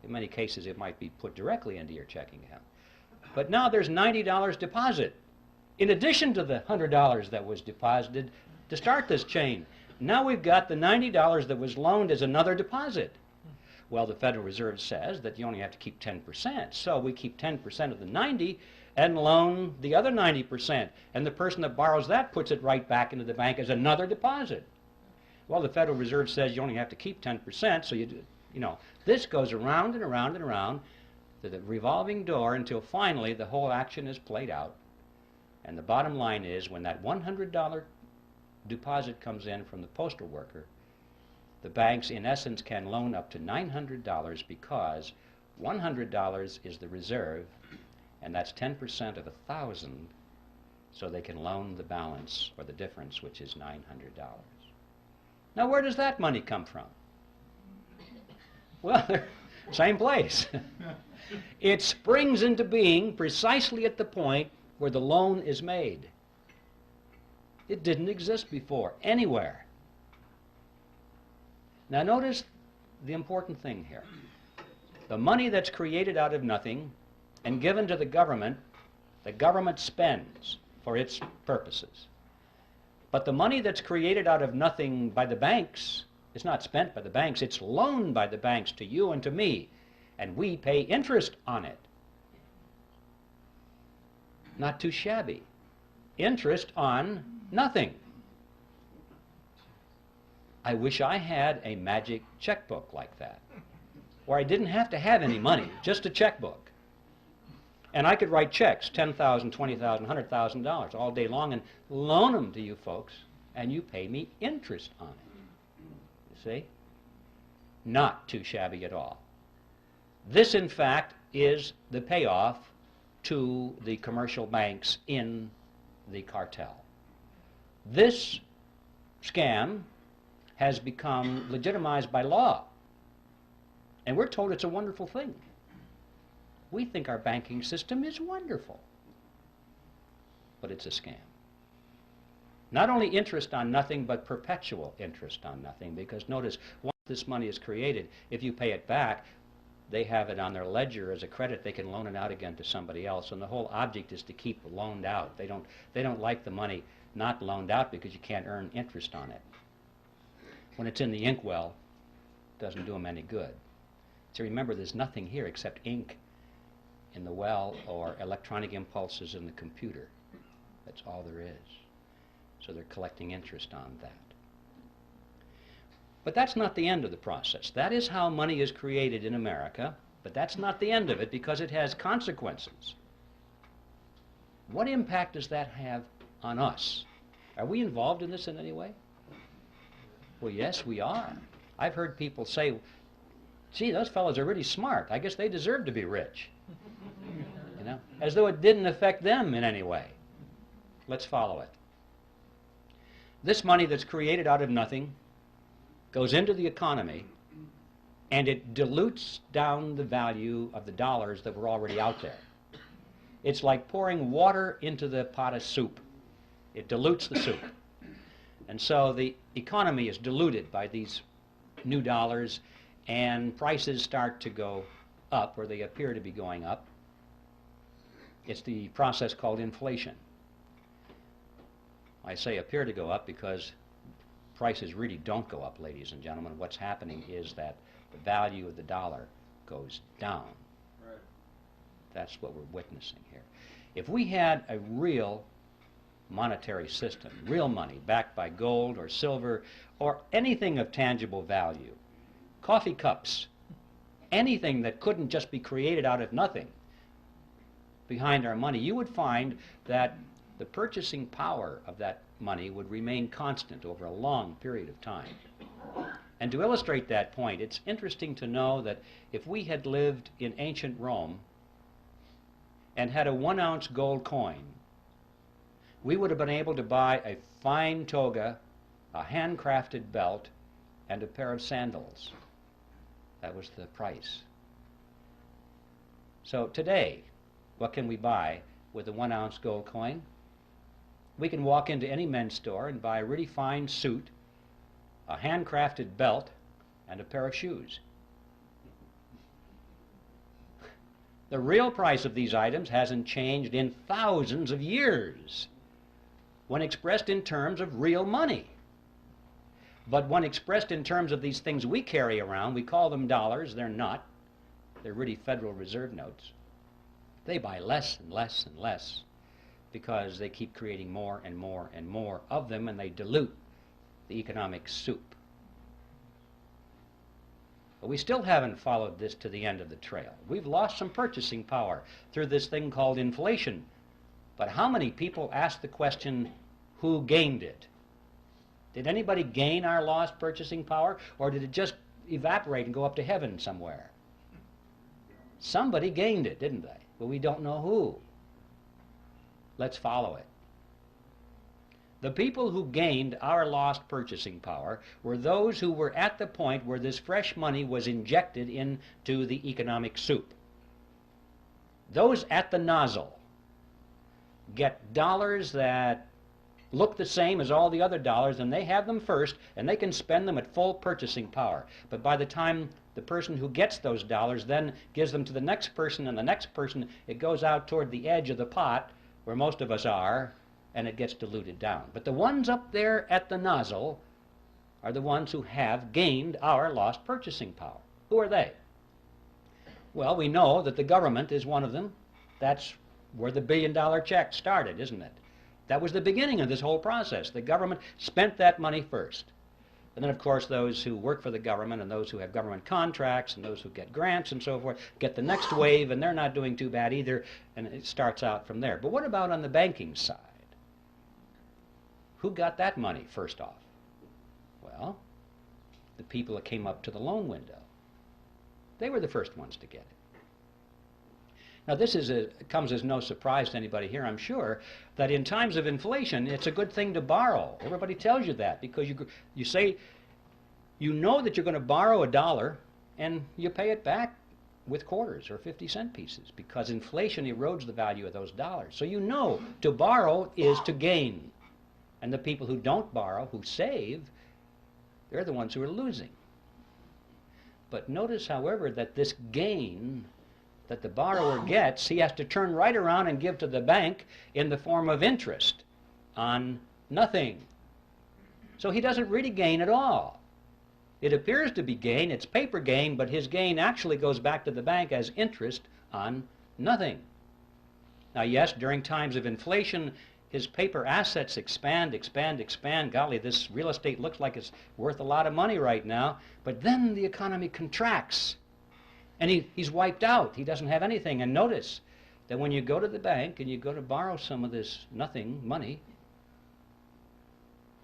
In many cases, it might be put directly into your checking account. But now there's $90 deposit, in addition to the $100 that was deposited to start this chain. Now we've got the $90 that was loaned as another deposit. Well, the Federal Reserve says that you only have to keep 10%, so we keep 10% of the 90 and loan the other 90%, and the person that borrows that puts it right back into the bank as another deposit. Well, the Federal Reserve says you only have to keep 10%, so you know, this goes around and around and around to the revolving door until finally the whole action is played out. And the bottom line is when that $100 deposit comes in from the postal worker, the banks in essence can loan up to $900 because $100 is the reserve and that's 10% of 1,000, so they can loan the balance or the difference, which is $900. Now where does that money come from? Well, same place. It springs into being precisely at the point where the loan is made. It didn't exist before, anywhere. Now notice the important thing here. The money that's created out of nothing and given to the government spends for its purposes. But the money that's created out of nothing by the banks is not spent by the banks, it's loaned by the banks to you and to me, and we pay interest on it. Not too shabby. Interest on nothing. I wish I had a magic checkbook like that, where I didn't have to have any money, just a checkbook. And I could write checks, $10,000, $20,000, $100,000 all day long and loan them to you folks, and you pay me interest on it. You see? Not too shabby at all. This, in fact, is the payoff to the commercial banks in the cartel. This scam has become legitimized by law. And we're told it's a wonderful thing. We think our banking system is wonderful. but it's a scam. Not only interest on nothing, but perpetual interest on nothing, because notice, once this money is created, if you pay it back, they have it on their ledger as a credit. They can loan it out again to somebody else, and the whole object is to keep loaned out. They don't like the money not loaned out because you can't earn interest on it. When it's in the inkwell, it doesn't do them any good. So remember, there's nothing here except ink in the well or electronic impulses in the computer. That's all there is. So they're collecting interest on that. But that's not the end of the process. That is how money is created in America, but that's not the end of it because it has consequences. What impact does that have on us? Are we involved in this in any way? Well, yes, we are. I've heard people say, gee, those fellows are really smart. I guess they deserve to be rich. You know, as though it didn't affect them in any way. Let's follow it. This money that's created out of nothing goes into the economy, and it dilutes down the value of the dollars that were already out there. It's like pouring water into the pot of soup. It dilutes the soup. And so the economy is diluted by these new dollars, and prices start to go up, or they appear to be going up. It's the process called inflation. I say appear to go up because prices really don't go up, ladies and gentlemen. What's happening is that the value of the dollar goes down. Right. That's what we're witnessing here. If we had a real monetary system, real money backed by gold or silver or anything of tangible value, coffee cups, anything that couldn't just be created out of nothing behind our money, you would find that the purchasing power of that money would remain constant over a long period of time. And to illustrate that point, it's interesting to know that if we had lived in ancient Rome and had a 1-ounce gold coin, we would have been able to buy a fine toga, a handcrafted belt, and a pair of sandals. That was the price. So today, what can we buy with a 1-ounce gold coin? We can walk into any men's store and buy a really fine suit, a handcrafted belt, and a pair of shoes. The real price of these items hasn't changed in thousands of years when expressed in terms of real money. But when expressed in terms of these things we carry around, we call them dollars. They're not. They're really Federal Reserve notes. They buy less and less and less because they keep creating more and more and more of them, and they dilute the economic soup. But we still haven't followed this to the end of the trail. We've lost some purchasing power through this thing called inflation. But how many people ask the question, who gained it? Did anybody gain our lost purchasing power, or did it just evaporate and go up to heaven somewhere? Somebody gained it, didn't they? But we don't know who. Let's follow it. The people who gained our lost purchasing power were those who were at the point where this fresh money was injected into the economic soup. Those at the nozzle get dollars that look the same as all the other dollars, and they have them first, and they can spend them at full purchasing power. But by the time the person who gets those dollars then gives them to the next person and the next person, it goes out toward the edge of the pot, where most of us are, and it gets diluted down. But the ones up there at the nozzle are the ones who have gained our lost purchasing power. Who are they? Well, we know that the government is one of them. That's where the billion-dollar check started, isn't it? That was the beginning of this whole process. The government spent that money first. And then, of course, those who work for the government and those who have government contracts and those who get grants and so forth get the next wave, and they're not doing too bad either, and it starts out from there. But what about on the banking side? Who got that money first off? Well, the people that came up to the loan window. They were the first ones to get it. Now, this comes as no surprise to anybody here, I'm sure, that in times of inflation, it's a good thing to borrow. Everybody tells you that because you say, you know that you're going to borrow $1 and you pay it back with quarters or 50-cent pieces because inflation erodes the value of those dollars. So you know to borrow is to gain. And the people who don't borrow, who save, they're the ones who are losing. But notice, however, that this gain that the borrower gets, he has to turn right around and give to the bank in the form of interest on nothing. So he doesn't really gain at all. It appears to be gain, it's paper gain, but his gain actually goes back to the bank as interest on nothing. Now yes, during times of inflation, his paper assets expand. Golly, this real estate looks like it's worth a lot of money right now, but then the economy contracts. And he's wiped out. He doesn't have anything. And notice that when you go to the bank and you go to borrow some of this nothing money,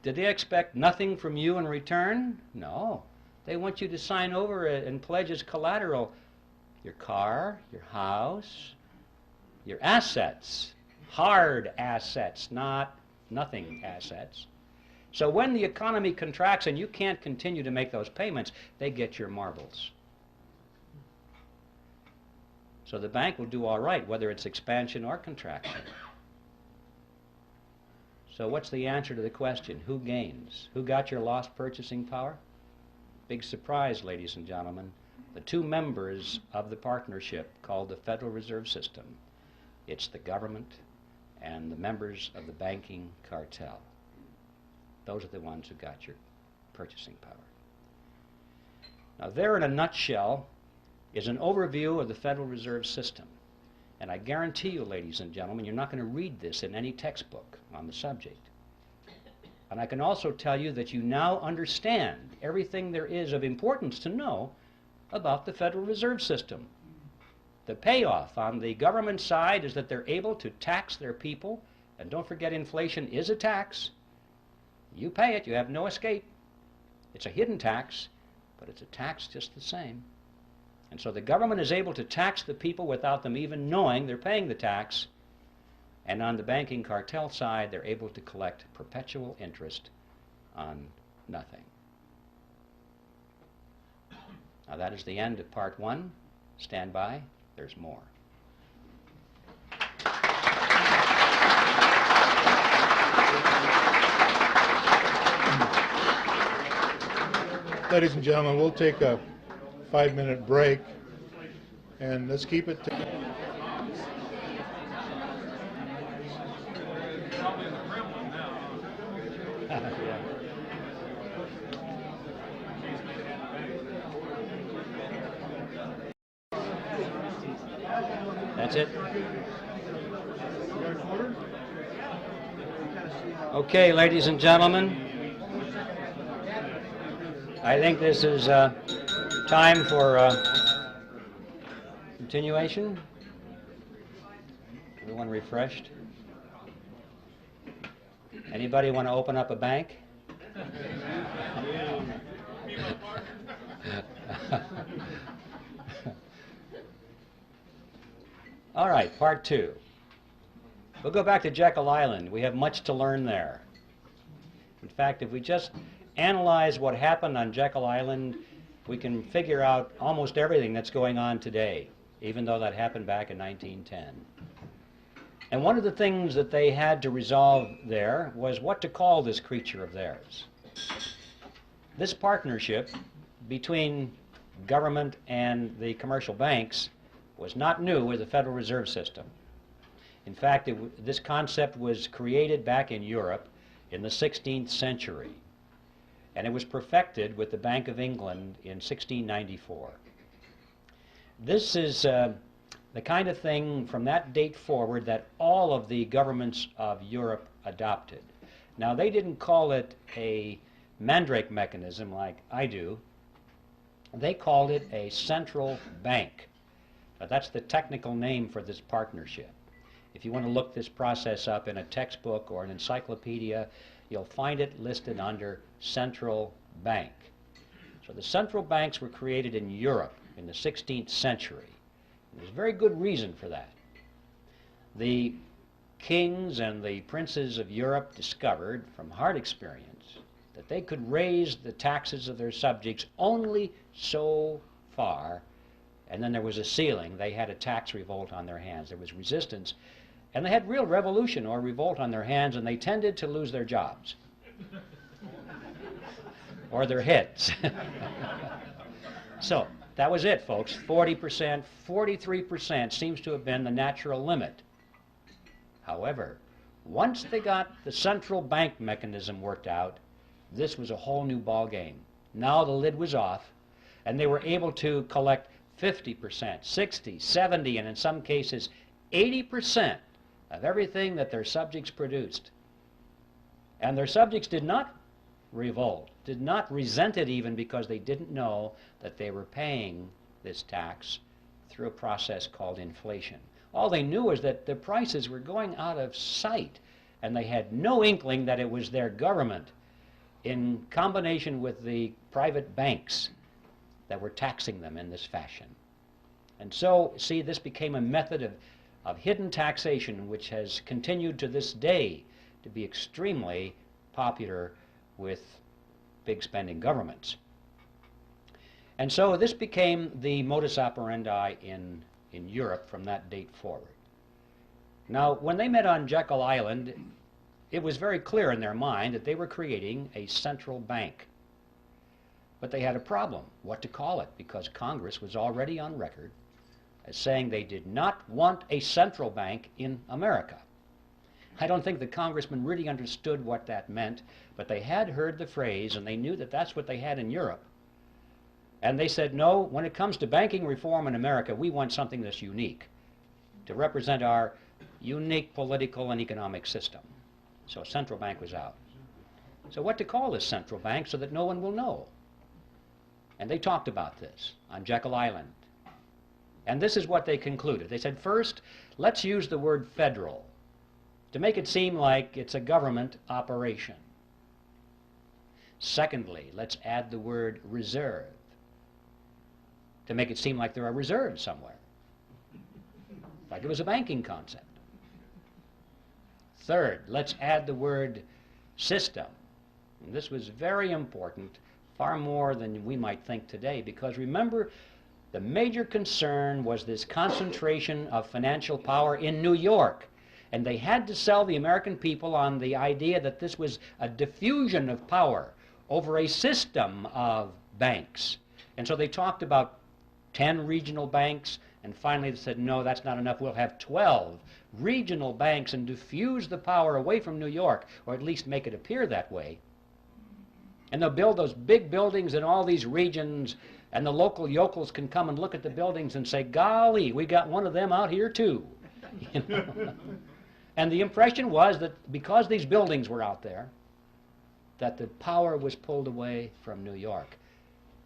did they expect nothing from you in return? No. They want you to sign over it and pledge as collateral your car, your house, your assets, hard assets, not nothing assets. So when the economy contracts and you can't continue to make those payments, they get your marbles. So the bank will do all right, whether it's expansion or contraction. So what's the answer to the question? Who gains? Who got your lost purchasing power? Big surprise, ladies and gentlemen. The two members of the partnership called the Federal Reserve System. It's the government and the members of the banking cartel. Those are the ones who got your purchasing power. Now there in a nutshell is an overview of the Federal Reserve System. And I guarantee you, ladies and gentlemen, you're not going to read this in any textbook on the subject. And I can also tell you that you now understand everything there is of importance to know about the Federal Reserve System. The payoff on the government side is that they're able to tax their people, and don't forget inflation is a tax. You pay it, you have no escape. It's a hidden tax, but it's a tax just the same. And so the government is able to tax the people without them even knowing they're paying the tax. And on the banking cartel side, they're able to collect perpetual interest on nothing. Now that is the end of part one. Stand by. There's more. Ladies and gentlemen, we'll take a 5-minute break, and let's keep it to That's it? Okay, ladies and gentlemen, I think this is time for continuation. Everyone refreshed? Anybody want to open up a bank? All right, part two. We'll go back to Jekyll Island. We have much to learn there. In fact, if we just analyze what happened on Jekyll Island, we can figure out almost everything that's going on today, even though that happened back in 1910. And one of the things that they had to resolve there was what to call this creature of theirs. This partnership between government and the commercial banks was not new with the Federal Reserve System. In fact, this concept was created back in Europe in the 16th century, and it was perfected with the Bank of England in 1694. This is the kind of thing from that date forward that all of the governments of Europe adopted. Now, they didn't call it a mandrake mechanism like I do. They called it a central bank. That's the technical name for this partnership. If you want to look this process up in a textbook or an encyclopedia, you'll find it listed under central bank. So the central banks were created in Europe in the 16th century. And there's very good reason for that. The kings and the princes of Europe discovered from hard experience that they could raise the taxes of their subjects only so far and then there was a ceiling. They had a tax revolt on their hands. There was resistance, and they had real revolution or revolt on their hands, and they tended to lose their jobs or their heads. So that was it, folks. 40%, 43% seems to have been the natural limit. However, once they got the central bank mechanism worked out, this was a whole new ball game. Now the lid was off, and they were able to collect 50%, 60, 70, and in some cases 80% of everything that their subjects produced. And their subjects did not revolt, did not resent it even, because they didn't know that they were paying this tax through a process called inflation. All they knew was that the prices were going out of sight, and they had no inkling that it was their government in combination with the private banks that were taxing them in this fashion. And so, see, this became a method of hidden taxation, which has continued to this day to be extremely popular with big spending governments. And so this became the modus operandi in Europe from that date forward. Now, when they met on Jekyll Island, it was very clear in their mind that they were creating a central bank. But they had a problem, what to call it, because Congress was already on record as saying they did not want a central bank in America. I don't think the congressmen really understood what that meant, but they had heard the phrase, and they knew that that's what they had in Europe. And they said, no, when it comes to banking reform in America, we want something that's unique to represent our unique political and economic system. So a central bank was out. So what to call this central bank so that no one will know? And they talked about this on Jekyll Island. And this is what they concluded. They said, first, let's use the word federal to make it seem like it's a government operation. Secondly, let's add the word reserve to make it seem like there are reserves somewhere, like it was a banking concept. Third, let's add the word system. And this was very important, far more than we might think today, because remember, the major concern was this concentration of financial power in New York. And they had to sell the American people on the idea that this was a diffusion of power over a system of banks. And so they talked about 10 regional banks, and finally they said, no, that's not enough. We'll have 12 regional banks and diffuse the power away from New York, or at least make it appear that way. And they'll build those big buildings in all these regions, and the local yokels can come and look at the buildings and say, golly, we got one of them out here too. You know? And the impression was that because these buildings were out there, that the power was pulled away from New York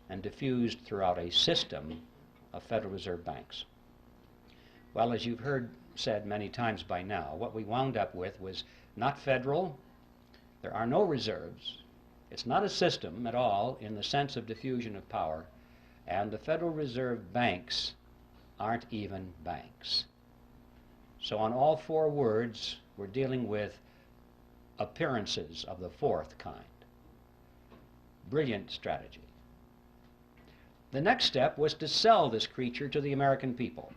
and diffused throughout a system of Federal Reserve banks. Well, as you've heard said many times by now, what we wound up with was not federal, there are no reserves, it's not a system at all in the sense of diffusion of power, and the Federal Reserve banks aren't even banks. So on all four words, we're dealing with appearances of the fourth kind. Brilliant strategy. The next step was to sell this creature to the American people.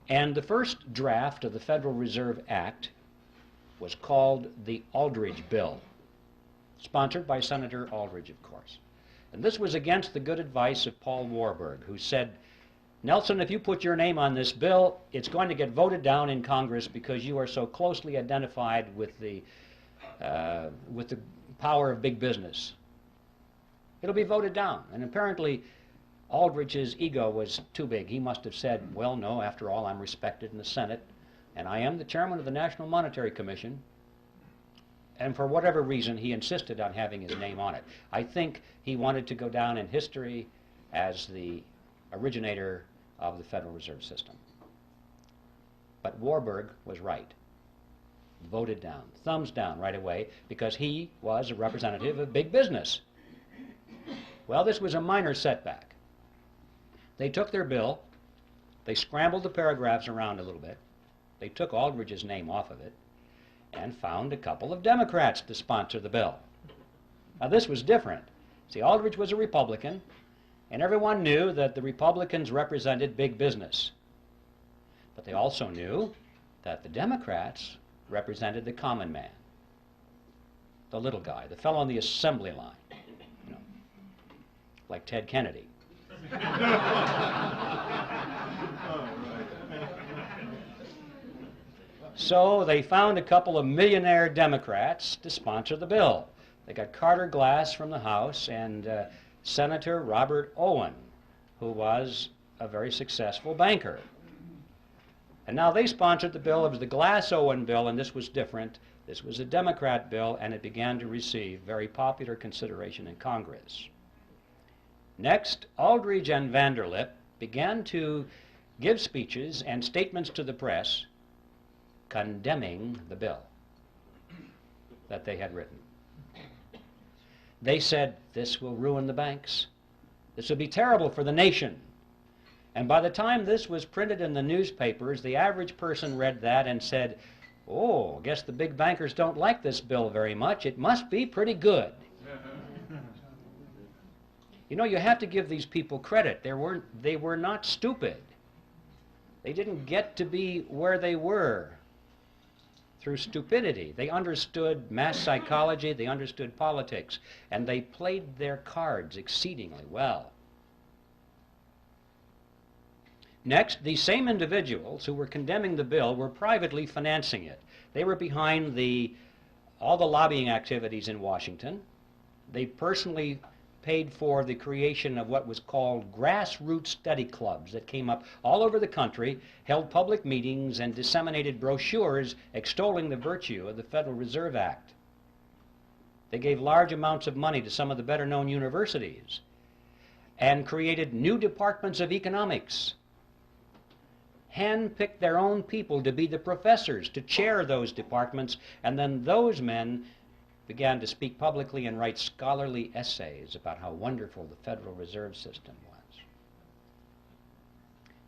And the first draft of the Federal Reserve Act was called the Aldrich Bill, sponsored by Senator Aldrich, of course. And this was against the good advice of Paul Warburg, who said, Nelson, if you put your name on this bill, it's going to get voted down in Congress because you are so closely identified with the power of big business. It'll be voted down. And apparently, Aldrich's ego was too big. He must have said, well, no, after all, I'm respected in the Senate, and I am the chairman of the National Monetary Commission. And for whatever reason, he insisted on having his name on it. I think he wanted to go down in history as the originator of the Federal Reserve System. But Warburg was right. Voted down, thumbs down right away, because he was a representative of big business. Well, this was a minor setback. They took their bill, they scrambled the paragraphs around a little bit, they took Aldrich's name off of it, and found a couple of Democrats to sponsor the bill. Now this was different. See, Aldrich was a Republican, And everyone knew that the Republicans represented big business. But they also knew that the Democrats represented the common man, the little guy, the fellow on the assembly line, you know, like Ted Kennedy. So they found a couple of millionaire Democrats to sponsor the bill. They got Carter Glass from the House and Senator Robert Owen, who was a very successful banker. And now they sponsored the bill. It was the Glass-Owen bill, and this was different. This was a Democrat bill, and it began to receive very popular consideration in Congress. Next, Aldrich and Vanderlip began to give speeches and statements to the press condemning the bill that they had written. They said, this will ruin the banks. This will be terrible for the nation. And by the time this was printed in the newspapers, the average person read that and said, oh, I guess the big bankers don't like this bill very much. It must be pretty good. You know, you have to give these people credit. They were not stupid. They didn't get to be where they were through stupidity. They understood mass psychology, they understood politics, and they played their cards exceedingly well. Next, these same individuals who were condemning the bill were privately financing it. They were behind all the lobbying activities in Washington. They personally paid for the creation of what was called grassroots study clubs that came up all over the country, held public meetings, and disseminated brochures extolling the virtue of the Federal Reserve Act. They gave large amounts of money to some of the better-known universities and created new departments of economics, handpicked their own people to be the professors, to chair those departments, and then those men began to speak publicly and write scholarly essays about how wonderful the Federal Reserve System was.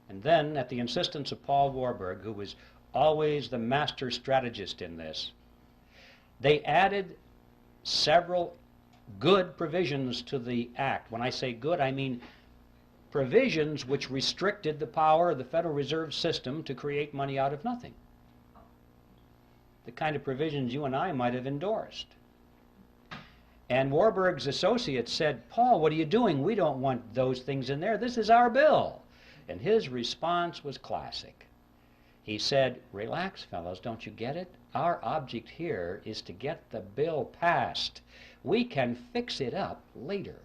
And then, at the insistence of Paul Warburg, who was always the master strategist in this, they added several good provisions to the act. When I say good, I mean provisions which restricted the power of the Federal Reserve System to create money out of nothing. The kind of provisions you and I might have endorsed. And Warburg's associates said, Paul, what are you doing? We don't want those things in there. This is our bill. And his response was classic. He said, relax, fellows, don't you get it? Our object here is to get the bill passed. We can fix it up later.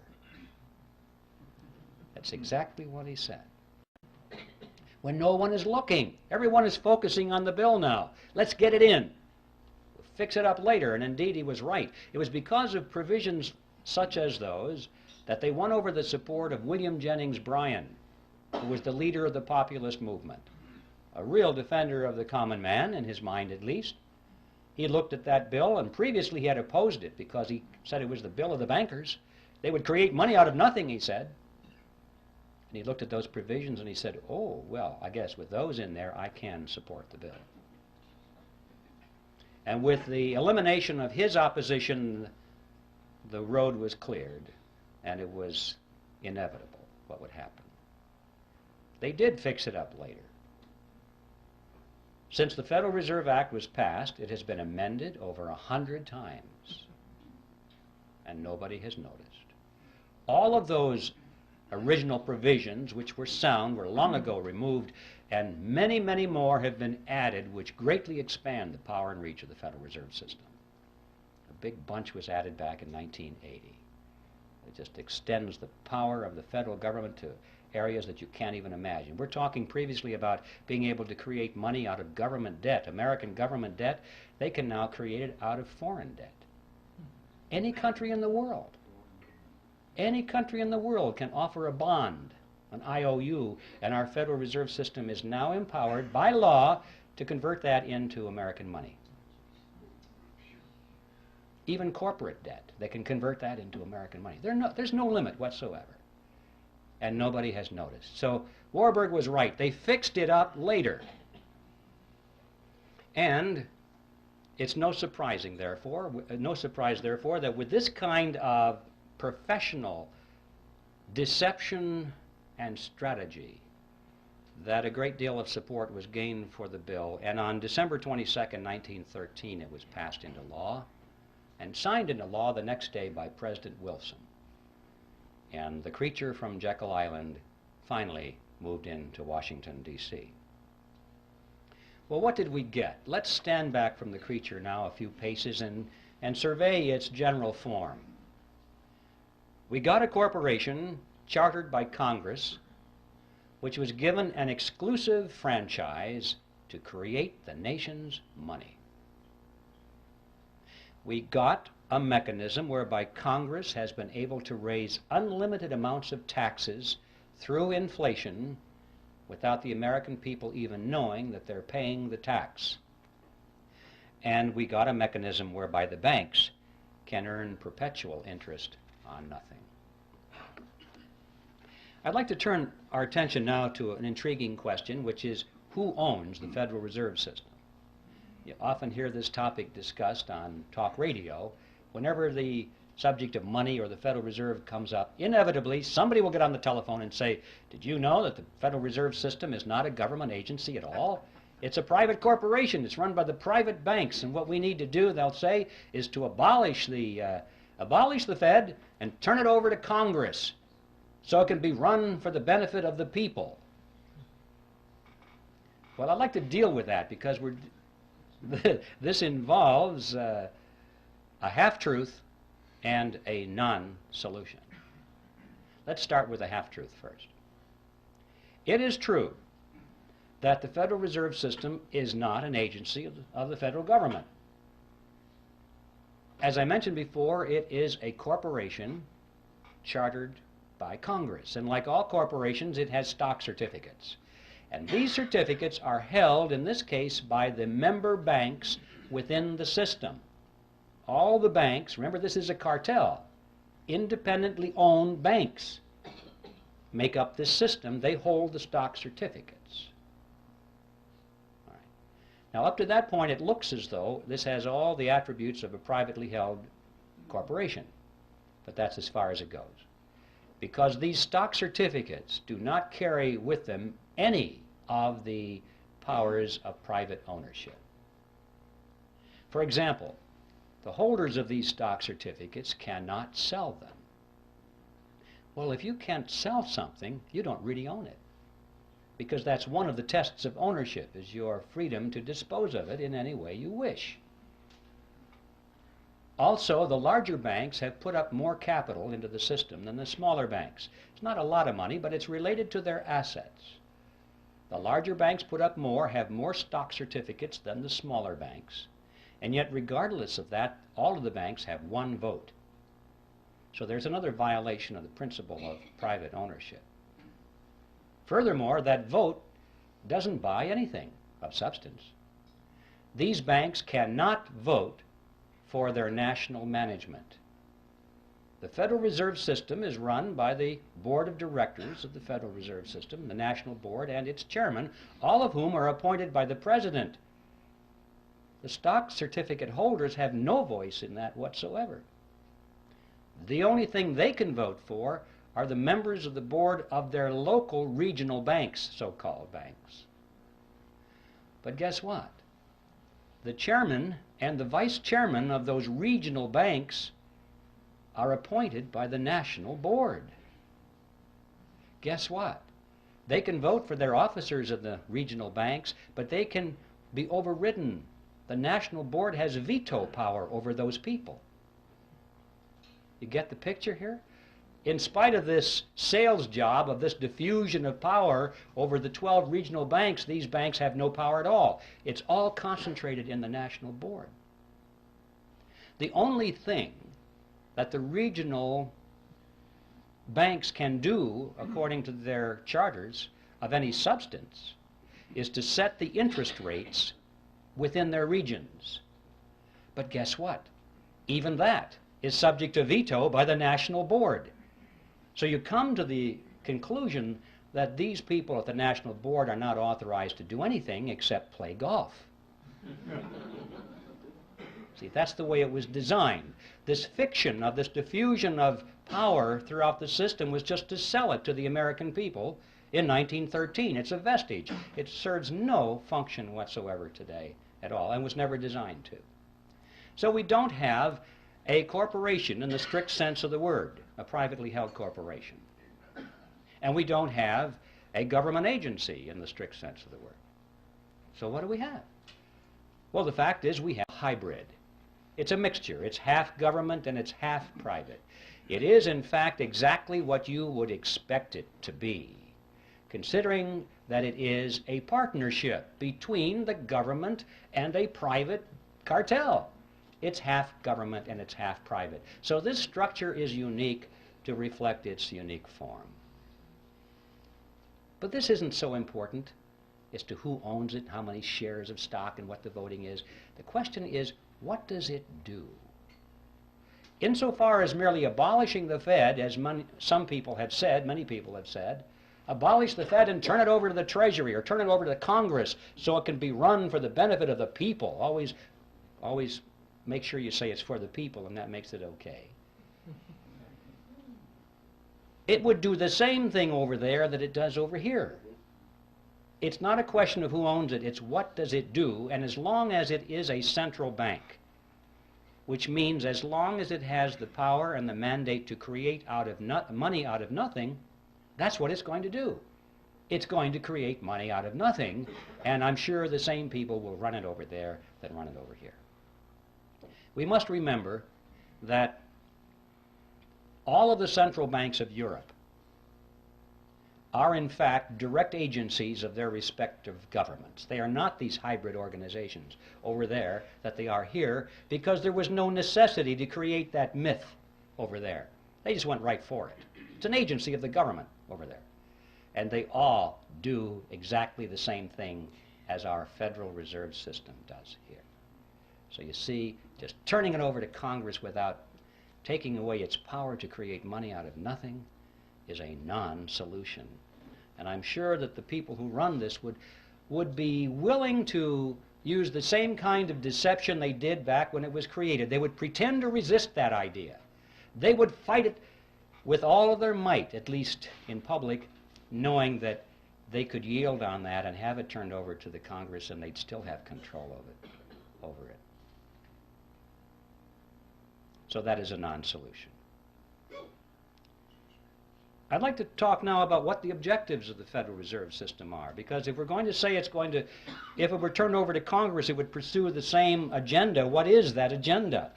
That's exactly what he said. When no one is looking, everyone is focusing on the bill now. Let's get it in. Fix it up later, and indeed he was right. It was because of provisions such as those that they won over the support of William Jennings Bryan, who was the leader of the populist movement, a real defender of the common man, in his mind at least. He looked at that bill, and previously he had opposed it because he said it was the bill of the bankers. They would create money out of nothing, he said. And he looked at those provisions and he said, oh, well, I guess with those in there, I can support the bill. And with the elimination of his opposition, the road was cleared, and it was inevitable what would happen. They did fix it up later. Since the Federal Reserve Act was passed, it has been amended over 100 times, and nobody has noticed. All of those original provisions, which were sound, were long ago removed, and many, many more have been added which greatly expand the power and reach of the Federal Reserve System. A big bunch was added back in 1980. It just extends the power of the federal government to areas that you can't even imagine. We're talking previously about being able to create money out of government debt, American government debt. They can now create it out of foreign debt. Any country in the world. Any country in the world can offer a bond, an IOU, and our Federal Reserve System is now empowered by law to convert that into American money. Even corporate debt, they can convert that into American money. There's no limit whatsoever. And nobody has noticed. So Warburg was right. They fixed it up later. And it's no surprise, therefore, that with this kind of professional deception and strategy that a great deal of support was gained for the bill, and on December 22nd, 1913, it was passed into law and signed into law the next day by President Wilson. And the creature from Jekyll Island finally moved into Washington, D.C. Well, what did we get? Let's stand back from the creature now a few paces and survey its general form. We got a corporation chartered by Congress, which was given an exclusive franchise to create the nation's money. We got a mechanism whereby Congress has been able to raise unlimited amounts of taxes through inflation without the American people even knowing that they're paying the tax. And we got a mechanism whereby the banks can earn perpetual interest on nothing. I'd like to turn our attention now to an intriguing question, which is who owns the Federal Reserve System? You often hear this topic discussed on talk radio. Whenever the subject of money or the Federal Reserve comes up, inevitably somebody will get on the telephone and say, did you know that the Federal Reserve System is not a government agency at all? It's a private corporation. It's run by the private banks, and what we need to do, they'll say, is to abolish the Fed and turn it over to Congress so it can be run for the benefit of the people. Well, I'd like to deal with that because this involves a half-truth and a non-solution. Let's start with a half-truth first. It is true that the Federal Reserve System is not an agency of the federal government. As I mentioned before, it is a corporation chartered by Congress, and like all corporations, it has stock certificates. And these certificates are held, in this case, by the member banks within the system. All the banks, remember this is a cartel, independently owned banks make up this system. They hold the stock certificates. All right. Now up to that point it looks as though this has all the attributes of a privately held corporation, but that's as far as it goes. Because these stock certificates do not carry with them any of the powers of private ownership. For example, the holders of these stock certificates cannot sell them. Well, if you can't sell something, you don't really own it, because that's one of the tests of ownership, is your freedom to dispose of it in any way you wish. Also, the larger banks have put up more capital into the system than the smaller banks. It's not a lot of money, but it's related to their assets. The larger banks put up more, have more stock certificates than the smaller banks, and yet regardless of that, all of the banks have one vote. So there's another violation of the principle of private ownership. Furthermore, that vote doesn't buy anything of substance. These banks cannot vote for their national management. The Federal Reserve System is run by the Board of Directors of the Federal Reserve System, the National Board, and its chairman, all of whom are appointed by the President. The stock certificate holders have no voice in that whatsoever. The only thing they can vote for are the members of the board of their local regional banks, so-called banks. But guess what? The chairman and the vice chairman of those regional banks are appointed by the national board. Guess what? They can vote for their officers of the regional banks, but they can be overridden. The national board has veto power over those people. You get the picture here? In spite of this sales job, of this diffusion of power over the 12 regional banks, these banks have no power at all. It's all concentrated in the national board. The only thing that the regional banks can do, according to their charters, of any substance, is to set the interest rates within their regions. But guess what? Even that is subject to veto by the national board. So you come to the conclusion that these people at the national board are not authorized to do anything except play golf. See, that's the way it was designed. This fiction of this diffusion of power throughout the system was just to sell it to the American people in 1913. It's a vestige. It serves no function whatsoever today at all and was never designed to. So we don't have a corporation in the strict sense of the word, a privately held corporation. And we don't have a government agency in the strict sense of the word. So what do we have? Well, the fact is we have a hybrid. It's a mixture. It's half government and it's half private. It is, in fact, exactly what you would expect it to be, considering that it is a partnership between the government and a private cartel. It's half government and it's half private. So this structure is unique to reflect its unique form. But this isn't so important as to who owns it, how many shares of stock, and what the voting is. The question is, what does it do? Insofar as merely abolishing the Fed, as some people have said, many people have said, abolish the Fed and turn it over to the Treasury or turn it over to the Congress so it can be run for the benefit of the people. Always make sure you say it's for the people, and that makes it okay. It would do the same thing over there that it does over here. It's not a question of who owns it, it's what does it do, and as long as it is a central bank, which means as long as it has the power and the mandate to create money out of nothing, that's what it's going to do. It's going to create money out of nothing, and I'm sure the same people will run it over there that run it over here. We must remember that all of the central banks of Europe are in fact direct agencies of their respective governments. They are not these hybrid organizations over there that they are here, because there was no necessity to create that myth over there. They just went right for it. It's an agency of the government over there. And they all do exactly the same thing as our Federal Reserve System does here. So you see, just turning it over to Congress without taking away its power to create money out of nothing is a non-solution. And I'm sure that the people who run this would be willing to use the same kind of deception they did back when it was created. They would pretend to resist that idea. They would fight it with all of their might, at least in public, knowing that they could yield on that and have it turned over to the Congress and they'd still have control over it. So that is a non-solution. I'd like to talk now about what the objectives of the Federal Reserve System are, because if we're going to say it's going to, if it were turned over to Congress, it would pursue the same agenda. What is that agenda?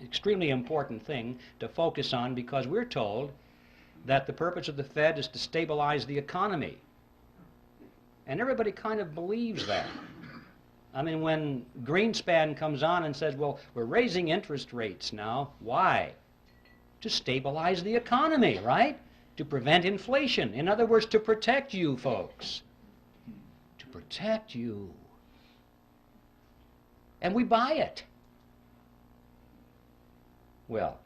Extremely important thing to focus on, because we're told that the purpose of the Fed is to stabilize the economy. And everybody kind of believes that. I mean, when Greenspan comes on and says, well, we're raising interest rates now, why? To stabilize the economy, right? To prevent inflation. In other words, to protect you folks. To protect you. And we buy it. Well,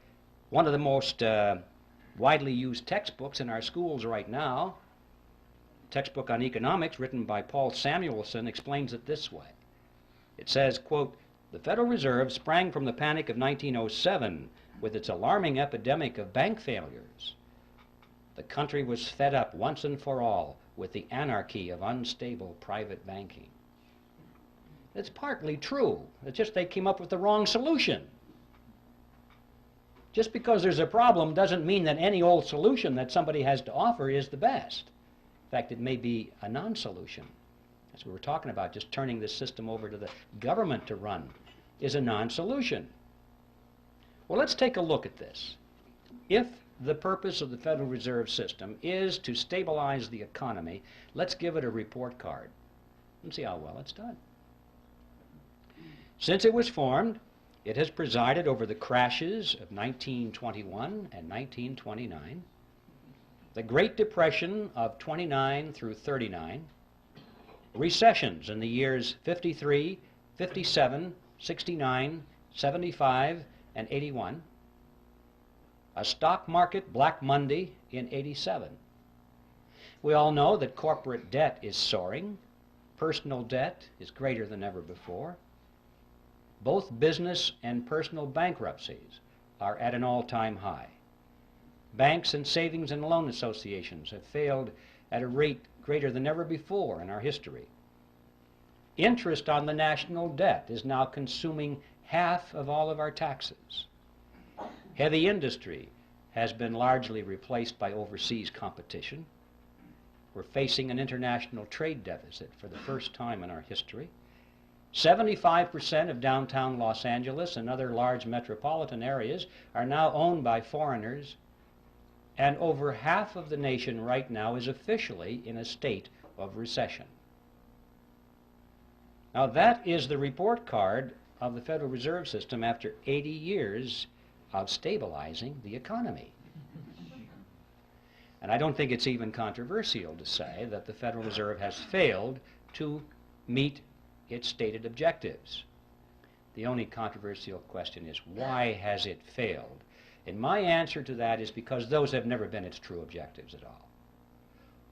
one of the most widely used textbooks in our schools right now, textbook on economics written by Paul Samuelson, explains it this way. It says, quote, the Federal Reserve sprang from the panic of 1907 with its alarming epidemic of bank failures. The country was fed up once and for all with the anarchy of unstable private banking. It's partly true. It's just they came up with the wrong solution. Just because there's a problem doesn't mean that any old solution that somebody has to offer is the best. In fact, it may be a non-solution. As we were talking about, just turning this system over to the government to run is a non-solution. Well, let's take a look at this. If the purpose of the Federal Reserve System is to stabilize the economy, let's give it a report card and see how well it's done. Since it was formed, it has presided over the crashes of 1921 and 1929, the Great Depression of 29 through 39, recessions in the years 53, 57, 69, 75, and 81, a stock market Black Monday in 87. We all know that corporate debt is soaring, personal debt is greater than ever before, Both business and personal bankruptcies are at an all-time high. Banks and savings and loan associations have failed at a rate greater than ever before in our history. Interest on the national debt is now consuming half of all of our taxes. Heavy industry has been largely replaced by overseas competition. We're facing an international trade deficit for the first time in our history. 75% of downtown Los Angeles and other large metropolitan areas are now owned by foreigners, and over half of the nation right now is officially in a state of recession. Now that is the report card of the Federal Reserve System after 80 years of stabilizing the economy. And I don't think it's even controversial to say that the Federal Reserve has failed to meet its stated objectives. The only controversial question is, why has it failed? And my answer to that is because those have never been its true objectives at all.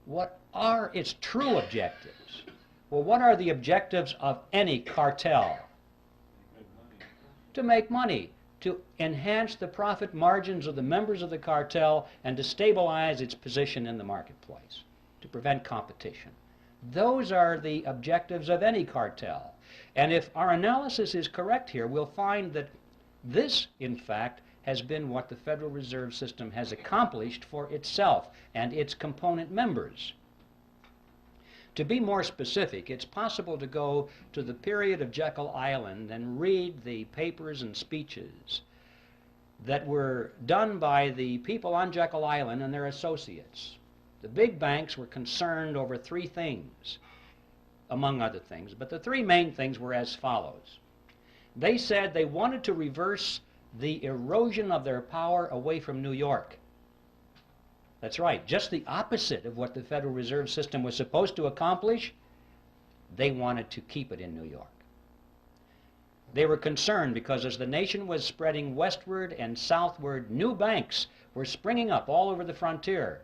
What are its true objectives? Well, what are the objectives of any cartel? To make money, to enhance the profit margins of the members of the cartel, and to stabilize its position in the marketplace, to prevent competition. Those are the objectives of any cartel. And if our analysis is correct here, we'll find that this, in fact, has been what the Federal Reserve System has accomplished for itself and its component members. To be more specific, it's possible to go to the period of Jekyll Island and read the papers and speeches that were done by the people on Jekyll Island and their associates. The big banks were concerned over three things, among other things, but the three main things were as follows. They said they wanted to reverse the erosion of their power away from New York. That's right, just the opposite of what the Federal Reserve System was supposed to accomplish. They wanted to keep it in New York. They were concerned because as the nation was spreading westward and southward, new banks were springing up all over the frontier.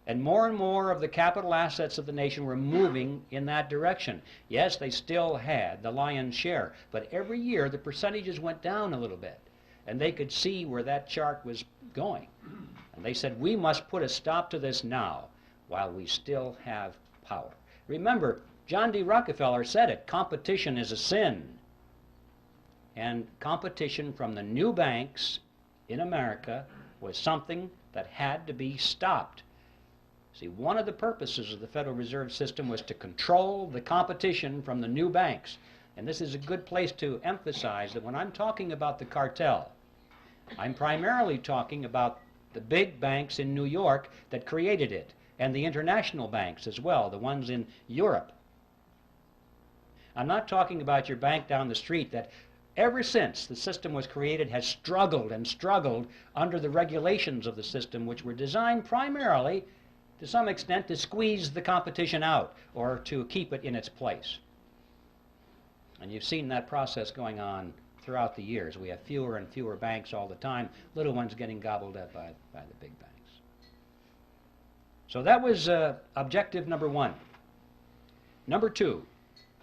And more of the capital assets of the nation were moving in that direction. Yes, they still had the lion's share, but every year the percentages went down a little bit. And they could see where that chart was going. And they said, we must put a stop to this now while we still have power. Remember, John D. Rockefeller said it, competition is a sin. And competition from the new banks in America was something that had to be stopped. See, one of the purposes of the Federal Reserve System was to control the competition from the new banks. And this is a good place to emphasize that when I'm talking about the cartel, I'm primarily talking about the big banks in New York that created it, and the international banks as well, the ones in Europe. I'm not talking about your bank down the street that ever since the system was created has struggled and struggled under the regulations of the system, which were designed primarily, to some extent, to squeeze the competition out or to keep it in its place. And you've seen that process going on throughout the years. We have fewer and fewer banks all the time, little ones getting gobbled up by the big banks. So that was objective number one. Number two,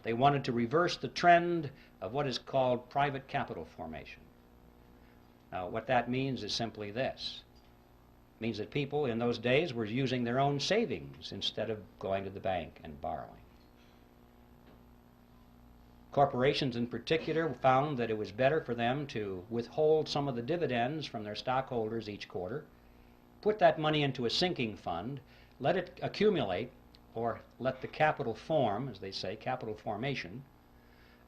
they wanted to reverse the trend of what is called private capital formation. Now, what that means is simply this. It means that people in those days were using their own savings instead of going to the bank and borrowing. Corporations in particular found that it was better for them to withhold some of the dividends from their stockholders each quarter, put that money into a sinking fund, let it accumulate, or let the capital form, as they say, capital formation,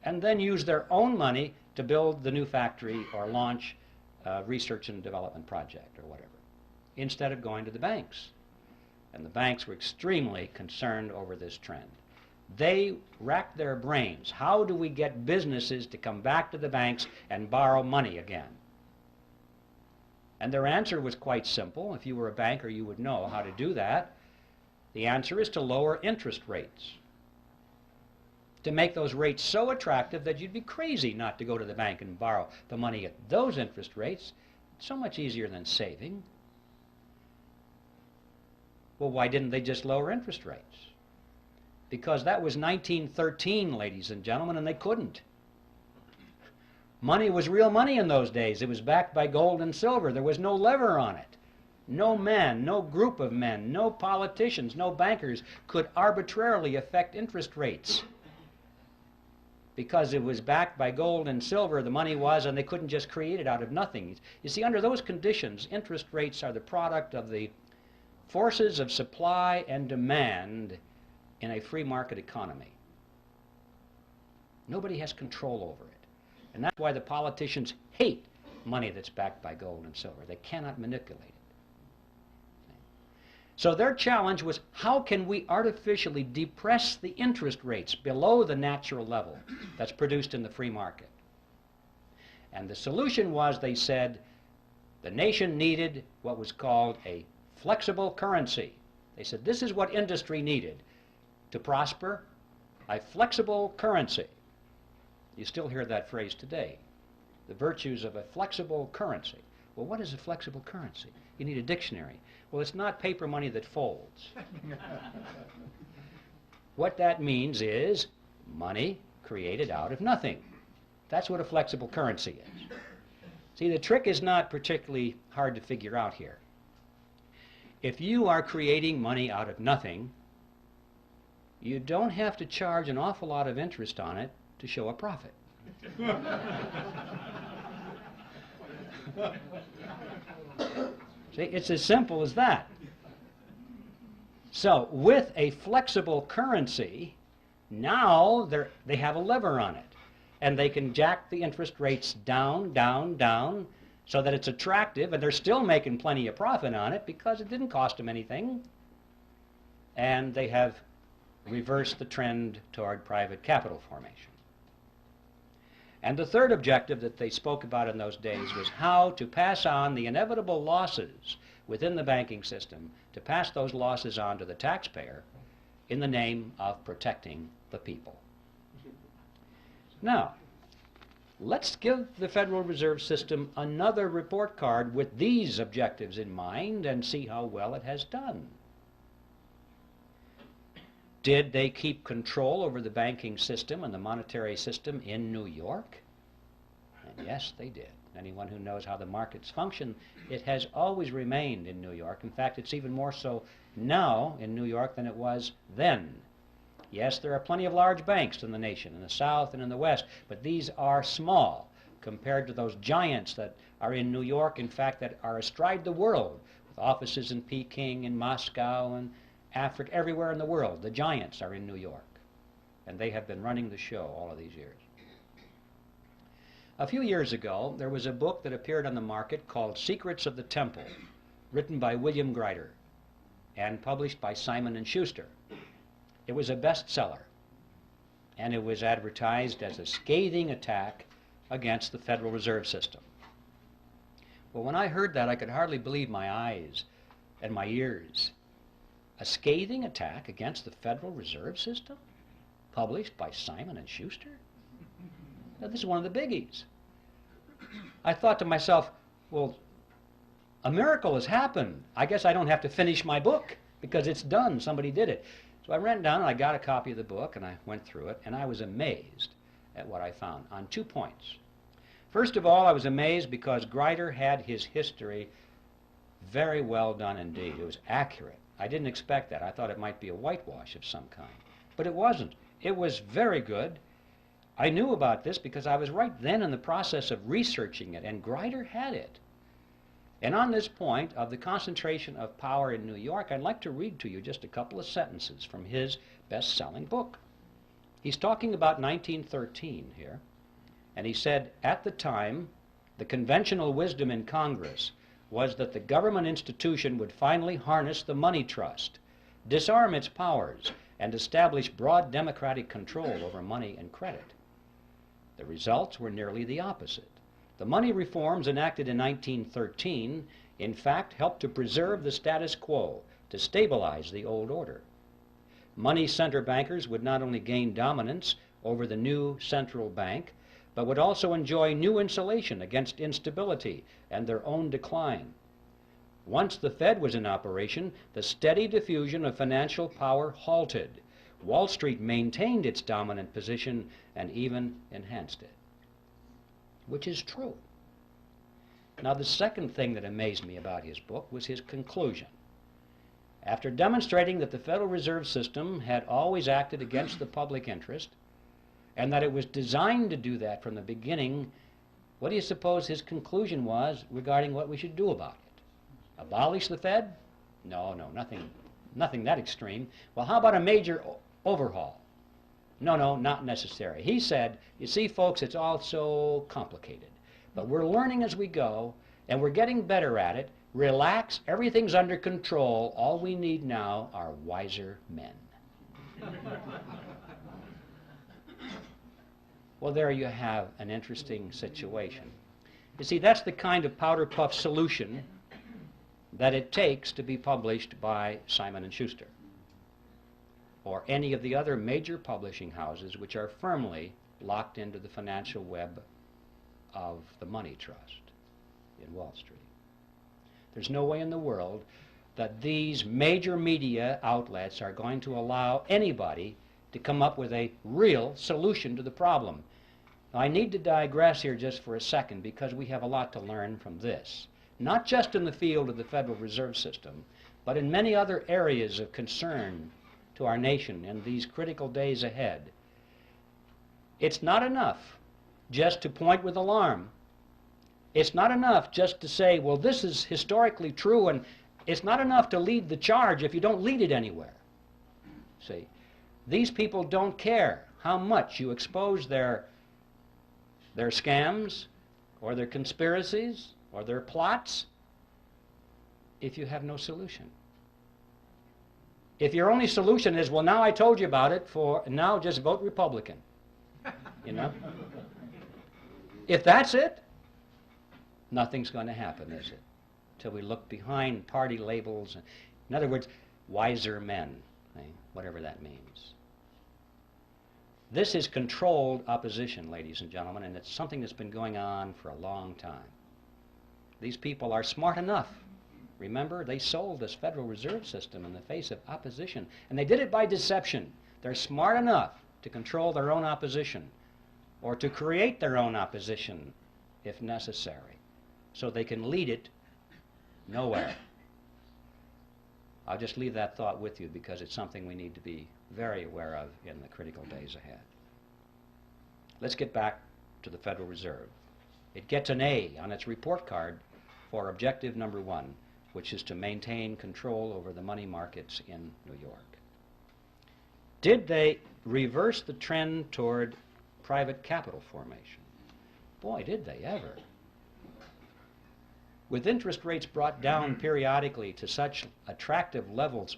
and then use their own money to build the new factory or launch a research and development project or whatever, instead of going to the banks. And the banks were extremely concerned over this trend. They racked their brains. How do we get businesses to come back to the banks and borrow money again? And their answer was quite simple. If you were a banker, you would know how to do that. The answer is to lower interest rates, to make those rates so attractive that you'd be crazy not to go to the bank and borrow the money at those interest rates. It's so much easier than saving. Well, why didn't they just lower interest rates? Because that was 1913, ladies and gentlemen, and they couldn't. Money was real money in those days. It was backed by gold and silver. There was no lever on it. No man, no group of men, no politicians, no bankers could arbitrarily affect interest rates. Because it was backed by gold and silver, the money was, and they couldn't just create it out of nothing. You see, under those conditions, interest rates are the product of the forces of supply and demand in a free market economy. Nobody has control over it. And that's why the politicians hate money that's backed by gold and silver. They cannot manipulate it. So their challenge was, how can we artificially depress the interest rates below the natural level that's produced in the free market? And the solution was, they said, the nation needed what was called a flexible currency. They said this is what industry needed to prosper, a flexible currency. You still hear that phrase today, the virtues of a flexible currency. Well, what is a flexible currency? You need a dictionary. Well, it's not paper money that folds. What that means is money created out of nothing. That's what a flexible currency is. See, the trick is not particularly hard to figure out here. If you are creating money out of nothing, you don't have to charge an awful lot of interest on it to show a profit. See, it's as simple as that. So, with a flexible currency, now they have a lever on it, and they can jack the interest rates down, down, down, so that it's attractive, and they're still making plenty of profit on it because it didn't cost them anything. And they have reversed the trend toward private capital formation. And the third objective that they spoke about in those days was how to pass on the inevitable losses within the banking system, to pass those losses on to the taxpayer in the name of protecting the people. Now, let's give the Federal Reserve System another report card with these objectives in mind and see how well it has done. Did they keep control over the banking system and the monetary system in New York? And yes, they did. Anyone who knows how the markets function, it has always remained in New York. In fact, it's even more so now in New York than it was then. Yes, there are plenty of large banks in the nation, in the South and in the West, but these are small compared to those giants that are in New York, in fact, that are astride the world, with offices in Peking and Moscow and Africa, everywhere in the world. The giants are in New York, and they have been running the show all of these years. A few years ago, there was a book that appeared on the market called Secrets of the Temple, written by William Grider and published by Simon & Schuster. It was a bestseller, and it was advertised as a scathing attack against the Federal Reserve System. Well, when I heard that, I could hardly believe my eyes and my ears. A scathing attack against the Federal Reserve System, published by Simon & Schuster? Now, this is one of the biggies. I thought to myself, well, a miracle has happened. I guess I don't have to finish my book because it's done. Somebody did it. So I ran down and I got a copy of the book and I went through it, and I was amazed at what I found on 2 points. First of all, I was amazed because Grider had his history very well done indeed. It was accurate. I didn't expect that. I thought it might be a whitewash of some kind. But it wasn't. It was very good. I knew about this because I was right then in the process of researching it, and Grider had it. And on this point of the concentration of power in New York, I'd like to read to you just a couple of sentences from his best-selling book. He's talking about 1913 here, and he said, at the time, the conventional wisdom in Congress was that the government institution would finally harness the money trust, disarm its powers, and establish broad democratic control over money and credit. The results were nearly the opposite. The money reforms enacted in 1913, in fact, helped to preserve the status quo, to stabilize the old order. Money center bankers would not only gain dominance over the new central bank, but would also enjoy new insulation against instability and their own decline. Once the Fed was in operation, the steady diffusion of financial power halted. Wall Street maintained its dominant position and even enhanced it. which is true. Now, the second thing that amazed me about his book was his conclusion. After demonstrating that the Federal Reserve System had always acted against the public interest, and that it was designed to do that from the beginning, what do you suppose his conclusion was regarding what we should do about it? Abolish the Fed? No, nothing that extreme. Well, how about a major overhaul? No, not necessary. He said, you see, folks, it's all so complicated. But we're learning as we go, and we're getting better at it. Relax, everything's under control. All we need now are wiser men. Well, there you have an interesting situation. You see, that's the kind of powder puff solution that it takes to be published by Simon & Schuster or any of the other major publishing houses which are firmly locked into the financial web of the money trust in Wall Street. There's no way in the world that these major media outlets are going to allow anybody to come up with a real solution to the problem. Now, I need to digress here just for a second because we have a lot to learn from this, not just in the field of the Federal Reserve System, but in many other areas of concern to our nation in these critical days ahead. It's not enough just to point with alarm. It's not enough just to say, well, this is historically true, and it's not enough to lead the charge if you don't lead it anywhere. See, these people don't care how much you expose their scams or their conspiracies or their plots if you have no solution. If your only solution is, well, now I told you about it, now just vote Republican, you know? If that's it, nothing's going to happen, is it? Till we look behind party labels. In other words, wiser men, whatever that means. This is controlled opposition, ladies and gentlemen, and it's something that's been going on for a long time. These people are smart enough. Remember, they sold this Federal Reserve System in the face of opposition, and they did it by deception. They're smart enough to control their own opposition or to create their own opposition if necessary, so they can lead it nowhere. I'll just leave that thought with you because it's something we need to be very aware of in the critical days ahead. Let's get back to the Federal Reserve. It gets an A on its report card for objective number 1, which is to maintain control over the money markets in New York. Did they reverse the trend toward private capital formation? Boy, did they ever. With interest rates brought down periodically to such attractive levels,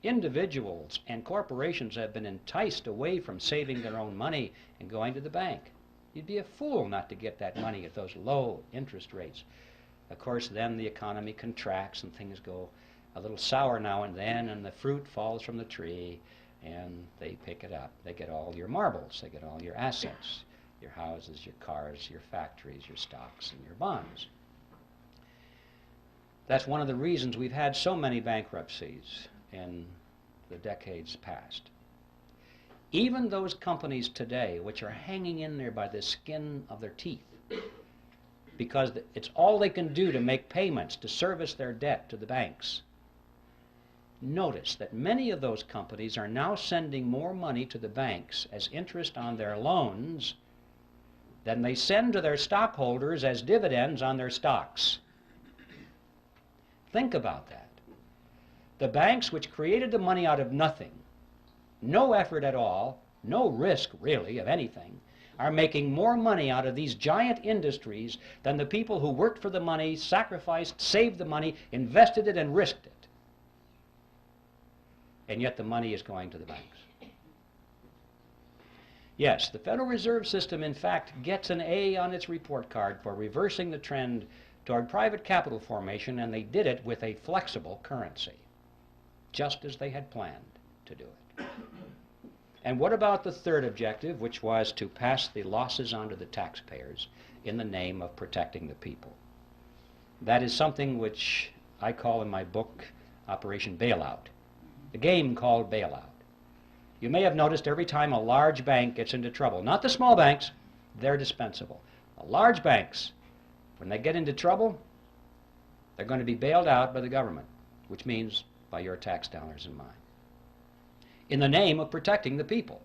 individuals and corporations have been enticed away from saving their own money and going to the bank. You'd be a fool not to get that money at those low interest rates. Of course, then the economy contracts and things go a little sour now and then, and the fruit falls from the tree, and they pick it up. They get all your marbles. They get all your assets, your houses, your cars, your factories, your stocks, and your bonds. That's one of the reasons we've had so many bankruptcies in the decades past. Even those companies today which are hanging in there by the skin of their teeth because it's all they can do to make payments to service their debt to the banks. Notice that many of those companies are now sending more money to the banks as interest on their loans than they send to their stockholders as dividends on their stocks. Think about that. The banks which created the money out of nothing, no effort at all, no risk really of anything, are making more money out of these giant industries than the people who worked for the money, sacrificed, saved the money, invested it, and risked it. And yet the money is going to the banks. Yes, the Federal Reserve System, in fact, gets an A on its report card for reversing the trend toward private capital formation, and they did it with a flexible currency, just as they had planned to do it. And what about the third objective, which was to pass the losses onto the taxpayers in the name of protecting the people? That is something which I call in my book Operation Bailout, the game called bailout. You may have noticed every time a large bank gets into trouble, not the small banks, they're dispensable. Large banks, when they get into trouble, they're going to be bailed out by the government, which means by your tax dollars and mine, in the name of protecting the people.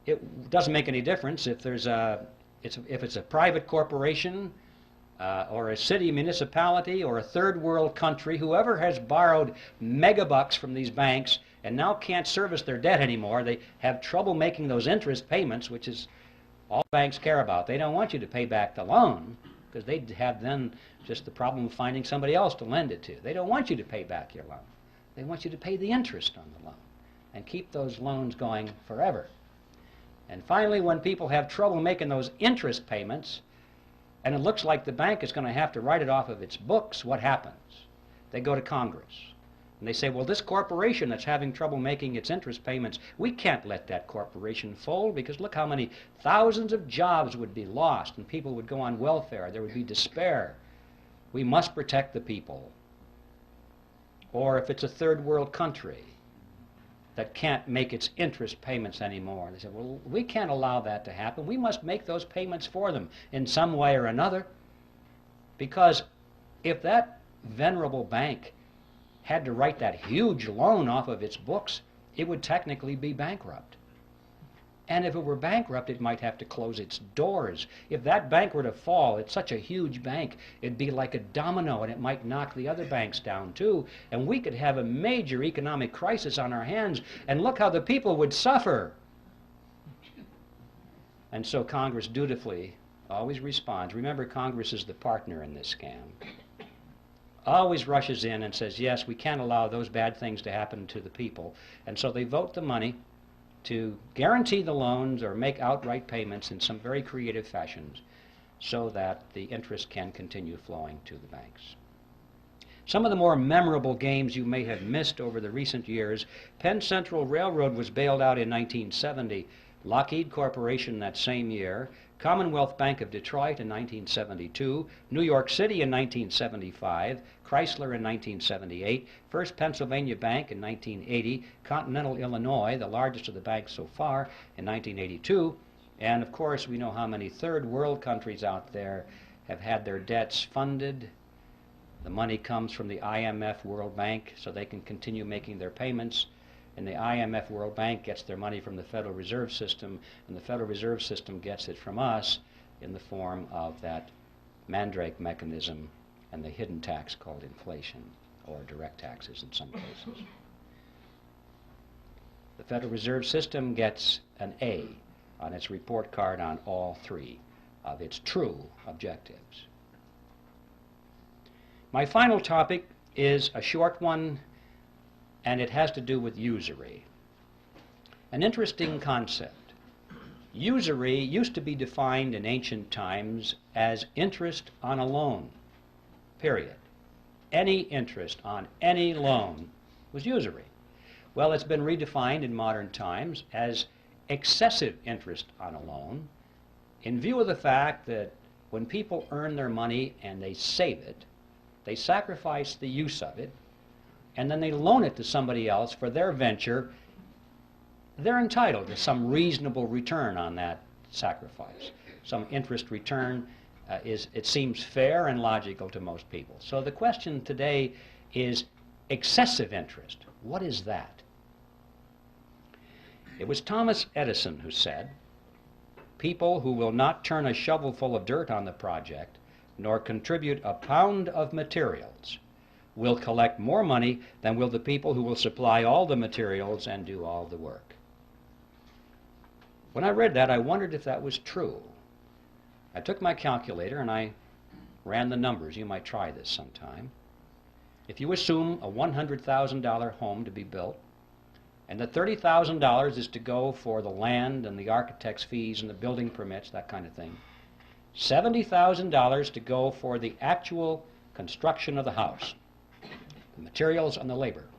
It doesn't make any difference if there's if it's a private corporation or a city municipality or a third world country. Whoever has borrowed megabucks from these banks and now can't service their debt anymore, they have trouble making those interest payments, which is all banks care about. They don't want you to pay back the loan, because they'd have then just the problem of finding somebody else to lend it to. They don't want you to pay back your loan. They want you to pay the interest on the loan and keep those loans going forever. And finally, when people have trouble making those interest payments, and it looks like the bank is going to have to write it off of its books, what happens? They go to Congress. And they say, well, this corporation that's having trouble making its interest payments, we can't let that corporation fold, because look how many thousands of jobs would be lost and people would go on welfare. There would be despair. We must protect the people. Or if it's a third world country that can't make its interest payments anymore, they say, well, we can't allow that to happen. We must make those payments for them in some way or another, because if that venerable bank had to write that huge loan off of its books, it would technically be bankrupt. And if it were bankrupt, it might have to close its doors. If that bank were to fall, it's such a huge bank, it'd be like a domino, and it might knock the other banks down too, and we could have a major economic crisis on our hands, and look how the people would suffer. And so Congress dutifully always responds. Remember, Congress is the partner in this scam. Always rushes in and says, yes, we can't allow those bad things to happen to the people. And so they vote the money to guarantee the loans or make outright payments in some very creative fashions so that the interest can continue flowing to the banks. Some of the more memorable games you may have missed over the recent years: Penn Central Railroad was bailed out in 1970, Lockheed Corporation that same year, Commonwealth Bank of Detroit in 1972, New York City in 1975, Chrysler in 1978, First Pennsylvania Bank in 1980, Continental Illinois, the largest of the banks so far, in 1982, and of course we know how many third world countries out there have had their debts funded. The money comes from the IMF World Bank so they can continue making their payments, and the IMF World Bank gets their money from the Federal Reserve System, and the Federal Reserve System gets it from us in the form of that mandrake mechanism and the hidden tax called inflation, or direct taxes in some cases. The Federal Reserve System gets an A on its report card on all three of its true objectives. My final topic is a short one, and it has to do with usury. An interesting concept. Usury used to be defined in ancient times as interest on a loan, period. Any interest on any loan was usury. Well, it's been redefined in modern times as excessive interest on a loan, in view of the fact that when people earn their money and they save it, they sacrifice the use of it, and then they loan it to somebody else for their venture. They're entitled to some reasonable return on that sacrifice. Some interest return it seems fair and logical to most people. So the question today is excessive interest. What is that? It was Thomas Edison who said, "People who will not turn a shovelful of dirt on the project, nor contribute a pound of materials, will collect more money than will the people who will supply all the materials and do all the work." When I read that, I wondered if that was true. I took my calculator and I ran the numbers. You might try this sometime. If you assume a $100,000 home to be built, and that $30,000 is to go for the land and the architect's fees and the building permits, that kind of thing, $70,000 to go for the actual construction of the house, the materials and the labor.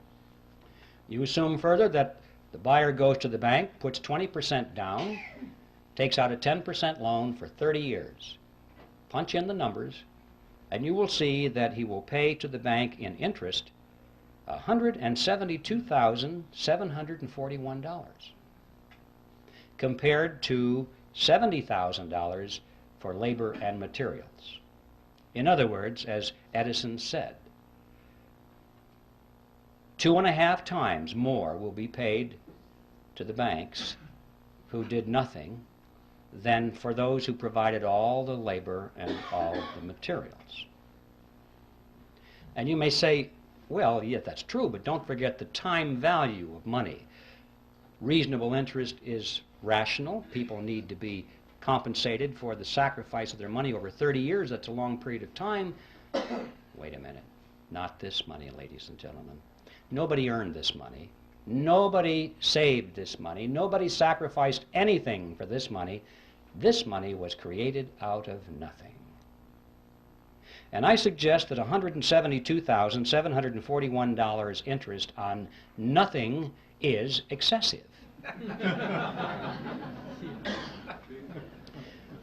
You assume further that the buyer goes to the bank, puts 20% down, takes out a 10% loan for 30 years. Punch in the numbers, and you will see that he will pay to the bank in interest $172,741, compared to $70,000 for labor and materials. In other words, as Edison said, 2.5 times more will be paid to the banks who did nothing than for those who provided all the labor and all the materials. And you may say, well, yeah, that's true, but don't forget the time value of money. Reasonable interest is rational. People need to be compensated for the sacrifice of their money over 30 years. That's a long period of time. Wait a minute. Not this money, ladies and gentlemen. Nobody earned this money. Nobody saved this money. Nobody sacrificed anything for this money. This money was created out of nothing. And I suggest that $172,741 interest on nothing is excessive.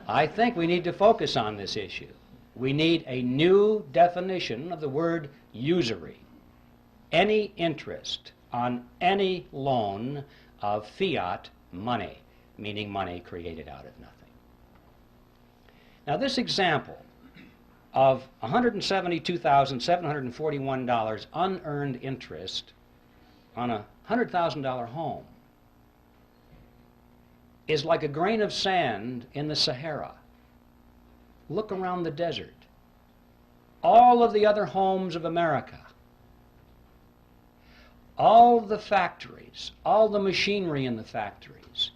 I think we need to focus on this issue. We need a new definition of the word usury. Any interest on any loan of fiat money, meaning money created out of nothing. Now this example of $172,741 unearned interest on a $100,000 home is like a grain of sand in the Sahara. Look around the desert. All of the other homes of America, all the factories, all the machinery in the factories,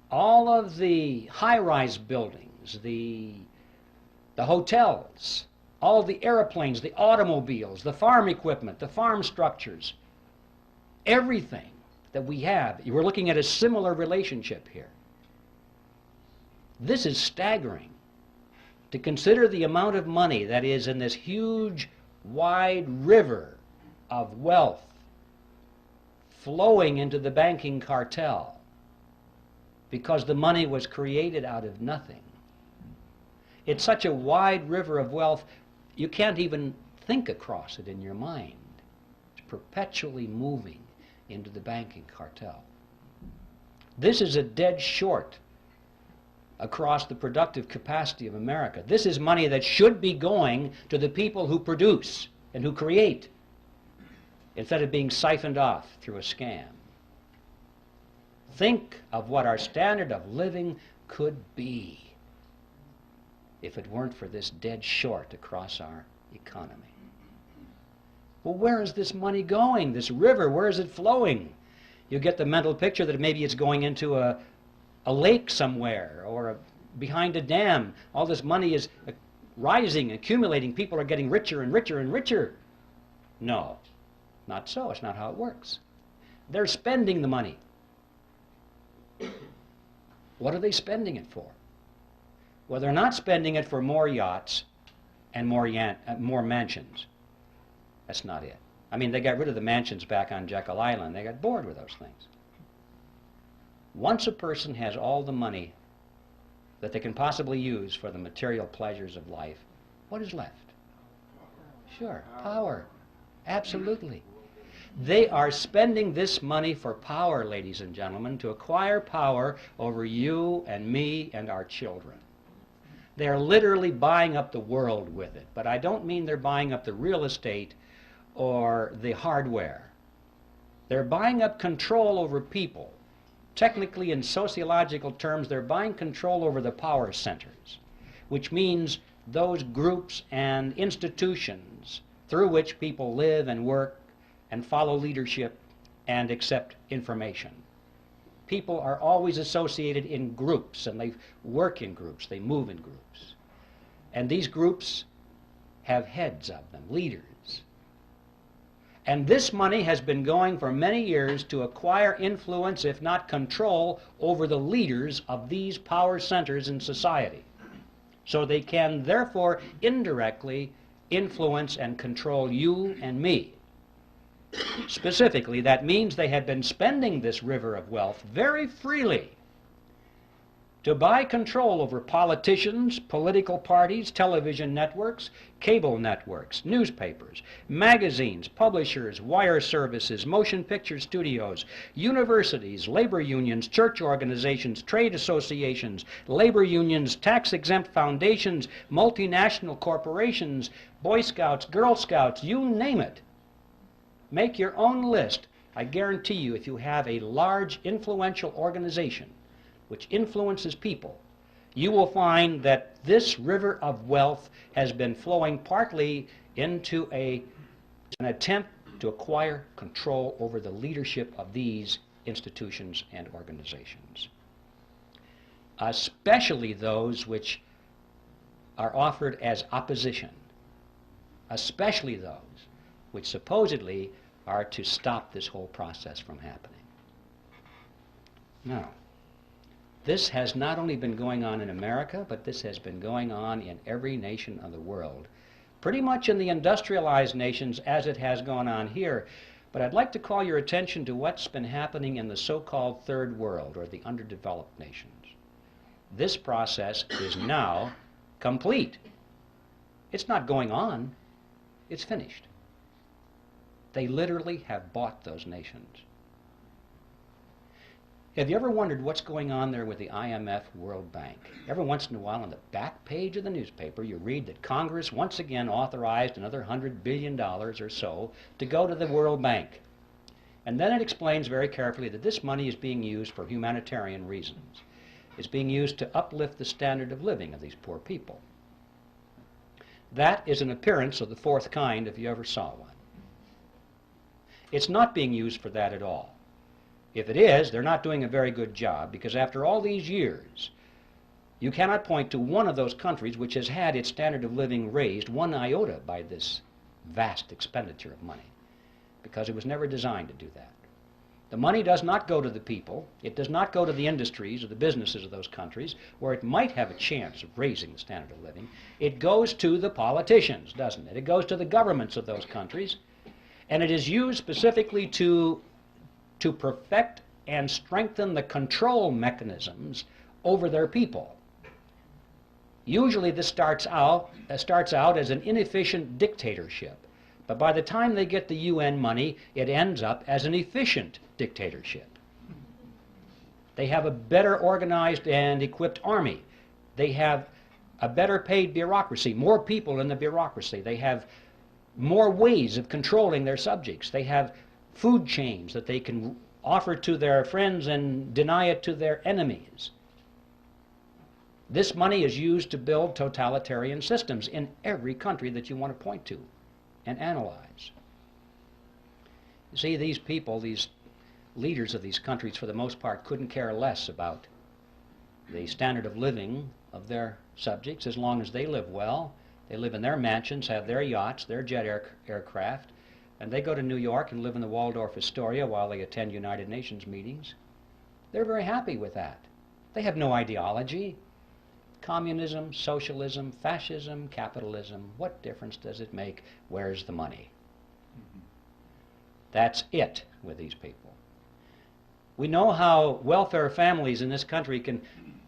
all of the high-rise buildings, the hotels, all the airplanes, the automobiles, the farm equipment, the farm structures, everything that we have, we're looking at a similar relationship here. This is staggering. To consider the amount of money that is in this huge, wide river of wealth flowing into the banking cartel because the money was created out of nothing. It's such a wide river of wealth, you can't even think across it in your mind. It's perpetually moving into the banking cartel. This is a dead short across the productive capacity of America. This is money that should be going to the people who produce and who create, instead of being siphoned off through a scam. Think of what our standard of living could be if it weren't for this dead short across our economy. Well, where is this money going? This river, where is it flowing? You get the mental picture that maybe it's going into a lake somewhere or behind a dam. All this money is rising, accumulating. People are getting richer and richer and richer. No, not so. It's not how it works. They're spending the money. What are they spending it for? Well, they're not spending it for more yachts and more mansions. That's not it. I mean, they got rid of the mansions back on Jekyll Island. They got bored with those things. Once a person has all the money that they can possibly use for the material pleasures of life, what is left? Sure, power. Absolutely. They are spending this money for power, ladies and gentlemen, to acquire power over you and me and our children. They're literally buying up the world with it. But I don't mean they're buying up the real estate or the hardware. They're buying up control over people. Technically, in sociological terms, they're buying control over the power centers, which means those groups and institutions through which people live and work and follow leadership and accept information. People are always associated in groups, and they work in groups, they move in groups. And these groups have heads of them, leaders. And this money has been going for many years to acquire influence, if not control, over the leaders of these power centers in society. So they can therefore indirectly influence and control you and me. Specifically, that means they have been spending this river of wealth very freely to buy control over politicians, political parties, television networks, cable networks, newspapers, magazines, publishers, wire services, motion picture studios, universities, labor unions, church organizations, trade associations, labor unions, tax-exempt foundations, multinational corporations, Boy Scouts, Girl Scouts, you name it. Make your own list. I guarantee you, if you have a large, influential organization which influences people, you will find that this river of wealth has been flowing partly into an attempt to acquire control over the leadership of these institutions and organizations, especially those which are offered as opposition, especially those which supposedly are to stop this whole process from happening. Now, this has not only been going on in America, but this has been going on in every nation of the world, pretty much in the industrialized nations as it has gone on here. But I'd like to call your attention to what's been happening in the so-called third world, or the underdeveloped nations. This process is now complete. It's not going on, it's finished. They literally have bought those nations. Have you ever wondered what's going on there with the IMF, World Bank? Every once in a while on the back page of the newspaper you read that Congress once again authorized another $100 billion or so to go to the World Bank. And then it explains very carefully that this money is being used for humanitarian reasons. It's being used to uplift the standard of living of these poor people. That is an appearance of the fourth kind if you ever saw one. It's not being used for that at all. If it is, they're not doing a very good job, because after all these years, you cannot point to one of those countries which has had its standard of living raised one iota by this vast expenditure of money, because it was never designed to do that. The money does not go to the people. It does not go to the industries or the businesses of those countries where it might have a chance of raising the standard of living. It goes to the politicians, doesn't it? It goes to the governments of those countries, and it is used specifically to perfect and strengthen the control mechanisms over their people. Usually this starts out as an inefficient dictatorship, but by the time they get the UN money, it ends up as an efficient dictatorship. They have a better organized and equipped army. They have a better paid bureaucracy, more people in the bureaucracy. They have more ways of controlling their subjects. They have food chains that they can offer to their friends and deny it to their enemies. This money is used to build totalitarian systems in every country that you want to point to and analyze. You see, these people, these leaders of these countries, for the most part, couldn't care less about the standard of living of their subjects as long as they live well. They live in their mansions, have their yachts, their jet aircraft, and they go to New York and live in the Waldorf Astoria while they attend United Nations meetings. They're very happy with that. They have no ideology. Communism, socialism, fascism, capitalism, what difference does it make? Where's the money? That's it with these people. We know how welfare families in this country can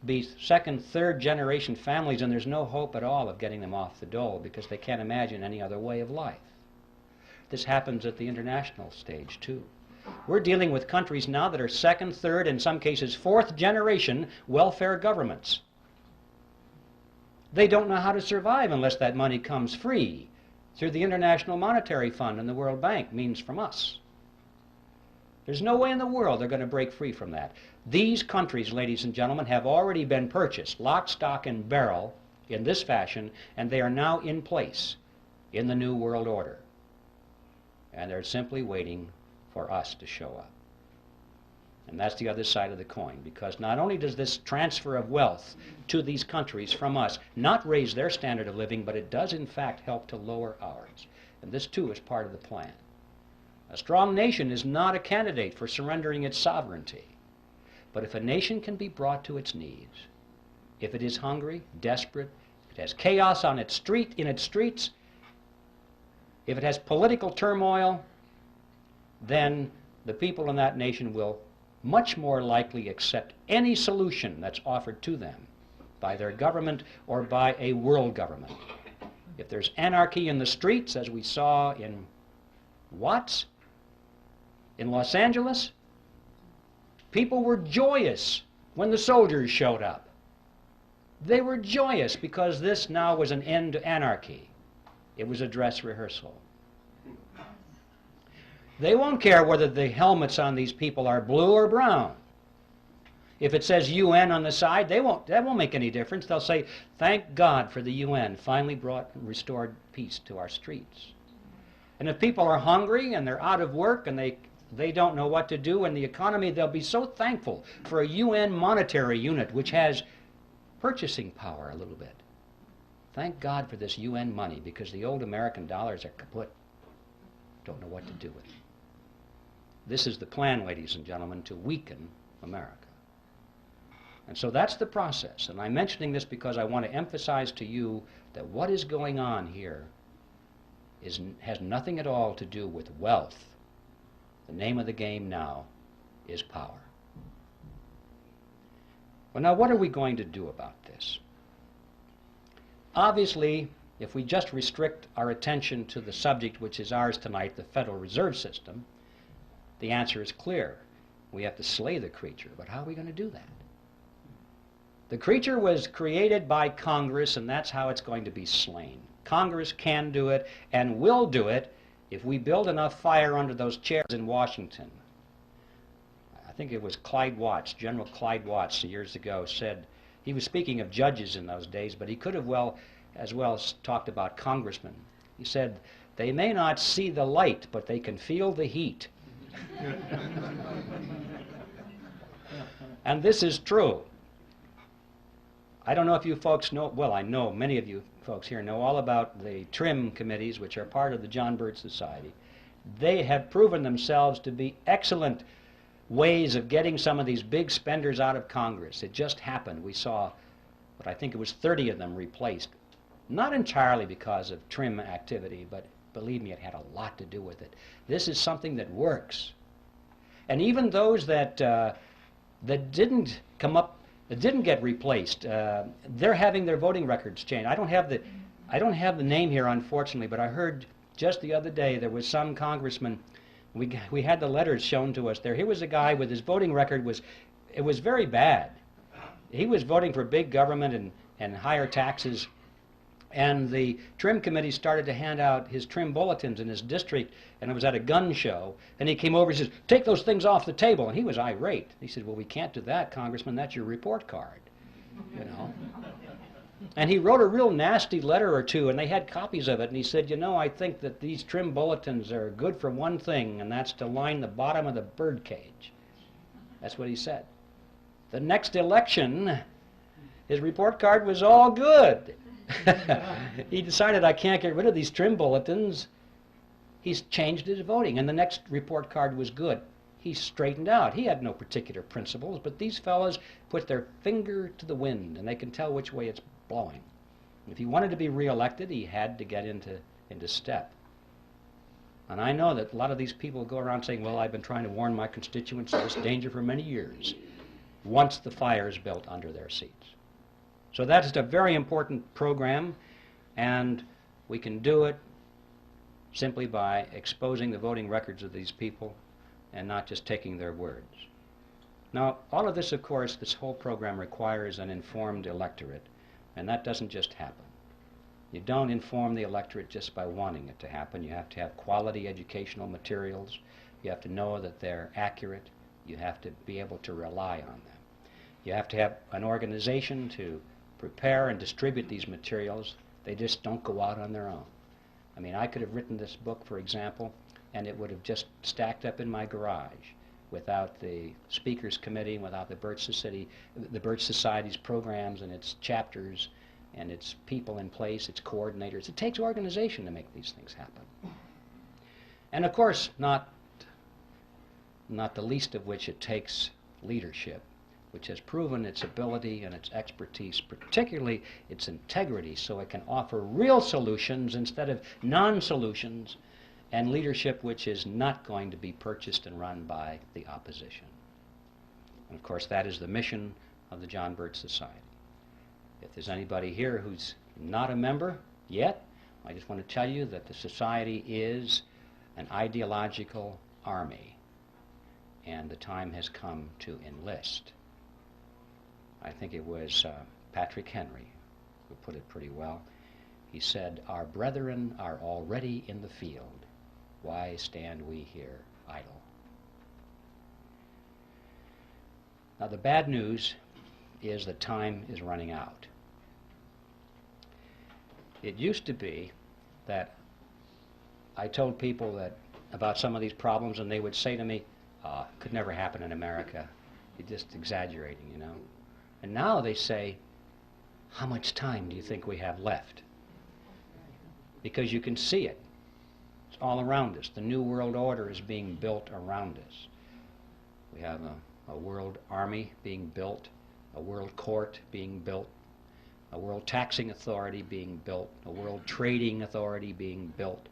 be second, third generation families, and there's no hope at all of getting them off the dole because they can't imagine any other way of life. This happens at the international stage, too. We're dealing with countries now that are second, third, in some cases fourth generation welfare governments. They don't know how to survive unless that money comes free through the International Monetary Fund and the World Bank, means from us. There's no way in the world they're going to break free from that. These countries, ladies and gentlemen, have already been purchased, lock, stock, and barrel, in this fashion, and they are now in place in the New World Order. And they're simply waiting for us to show up. And that's the other side of the coin, because not only does this transfer of wealth to these countries from us not raise their standard of living, but it does in fact help to lower ours. And this too is part of the plan. A strong nation is not a candidate for surrendering its sovereignty. But if a nation can be brought to its knees, if it is hungry, desperate, if it has chaos on its in its streets, if it has political turmoil, then the people in that nation will much more likely accept any solution that's offered to them by their government or by a world government. If there's anarchy in the streets, as we saw in Watts, in Los Angeles, people were joyous when the soldiers showed up. They were joyous because this now was an end to anarchy. It was a dress rehearsal. They won't care whether the helmets on these people are blue or brown. If it says UN on the side, that won't make any difference. They'll say, thank God for the UN finally brought and restored peace to our streets. And if people are hungry and they're out of work and they don't know what to do in the economy, they'll be so thankful for a UN monetary unit which has purchasing power a little bit. Thank God for this UN money, because the old American dollars are kaput. Don't know what to do with them. This is the plan, ladies and gentlemen, to weaken America. And so that's the process. And I'm mentioning this because I want to emphasize to you that what is going on here has nothing at all to do with wealth. The name of the game now is power. Well, now what are we going to do about this? Obviously, if we just restrict our attention to the subject which is ours tonight, the Federal Reserve System, the answer is clear. We have to slay the creature, but how are we going to do that? The creature was created by Congress, and that's how it's going to be slain. Congress can do it and will do it if we build enough fire under those chairs in Washington. I think it was Clyde Watts, General Clyde Watts, years ago, said, he was speaking of judges in those days, but he could have as well talked about congressmen. He said, they may not see the light, but they can feel the heat. And this is true. I don't know if you folks know, well, I know many of you folks here know all about the TRIM committees, which are part of the John Birch Society. They have proven themselves to be excellent ways of getting some of these big spenders out of Congress. It just happened. We saw, but I think it was 30 of them replaced. Not entirely because of TRIM activity, but believe me, it had a lot to do with it. This is something that works. And even those that didn't come up, that didn't get replaced, they're having their voting records changed. I don't have the name here, unfortunately, but I heard just the other day there was some congressman. We had the letters shown to us there. Here was a guy with his voting record it was very bad. He was voting for big government and higher taxes. And the TRIM committee started to hand out his TRIM bulletins in his district, and it was at a gun show. And he came over and says, take those things off the table. And he was irate. He said, well, we can't do that, Congressman. That's your report card, you know. And he wrote a real nasty letter or two, and they had copies of it. And he said, you know, I think that these TRIM bulletins are good for one thing, and that's to line the bottom of the birdcage. That's what he said. The next election, his report card was all good. He decided, I can't get rid of these TRIM bulletins. He's changed his voting, and the next report card was good. He straightened out. He had no particular principles, but these fellows put their finger to the wind, and they can tell which way it's blowing. If he wanted to be reelected, he had to get into step. And I know that a lot of these people go around saying, well, I've been trying to warn my constituents of this danger for many years, once the fire is built under their seats. So that is a very important program, and we can do it simply by exposing the voting records of these people and not just taking their words. Now, all of this, of course, this whole program requires an informed electorate, and that doesn't just happen. You don't inform the electorate just by wanting it to happen. You have to have quality educational materials. You have to know that they're accurate. You have to be able to rely on them. You have to have an organization to prepare and distribute these materials. They just don't go out on their own. I mean, I could have written this book, for example, and it would have just stacked up in my garage without the Speakers Committee, without the Birch Society's programs and its chapters and its people in place, its coordinators. It takes organization to make these things happen. And of course, not the least of which it takes leadership, which has proven its ability and its expertise, particularly its integrity, so it can offer real solutions instead of non-solutions, and leadership which is not going to be purchased and run by the opposition. And of course, that is the mission of the John Birch Society. If there's anybody here who's not a member yet, I just want to tell you that the Society is an ideological army, and the time has come to enlist. I think it was Patrick Henry who put it pretty well. He said, "Our brethren are already in the field. Why stand we here idle?" Now, the bad news is that time is running out. It used to be that I told people that about some of these problems, and they would say to me, could never happen in America. You're just exaggerating, you know. And now they say, how much time do you think we have left? Because you can see it. It's all around us. The New World Order is being built around us. We have a world army being built, a world court being built, a world taxing authority being built, a world trading authority being built.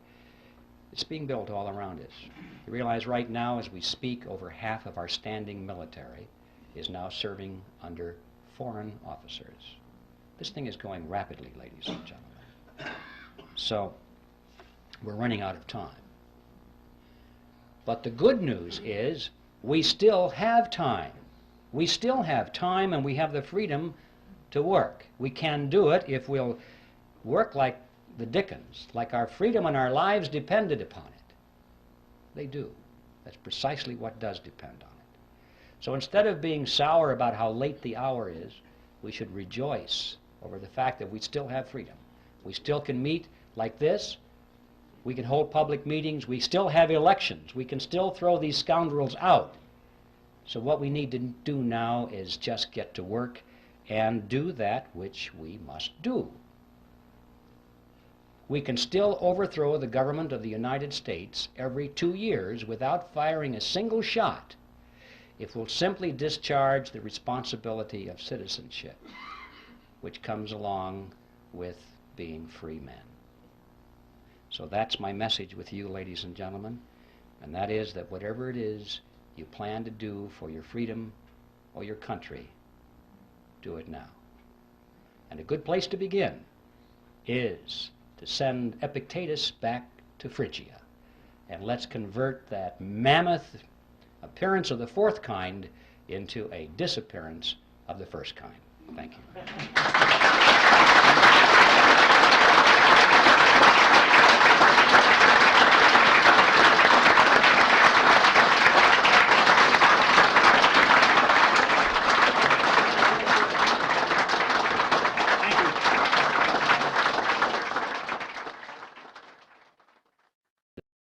It's being built all around us. You realize right now, as we speak, over half of our standing military is now serving under foreign officers. This thing is going rapidly, ladies and gentlemen. So, we're running out of time. But the good news is, we still have time. We still have time, and we have the freedom to work. We can do it if we'll work like the Dickens, like our freedom and our lives depended upon it. They do. That's precisely what does depend on it. So instead of being sour about how late the hour is, we should rejoice over the fact that we still have freedom. We still can meet like this. We can hold public meetings. We still have elections. We can still throw these scoundrels out. So what we need to do now is just get to work and do that which we must do. We can still overthrow the government of the United States every 2 years without firing a single shot if we'll simply discharge the responsibility of citizenship, which comes along with being free men. So that's my message with you, ladies and gentlemen, and that is that whatever it is you plan to do for your freedom or your country, do it now. And a good place to begin is to send Epictetus back to Phrygia. And let's convert that mammoth appearance of the fourth kind into a disappearance of the first kind. Thank you.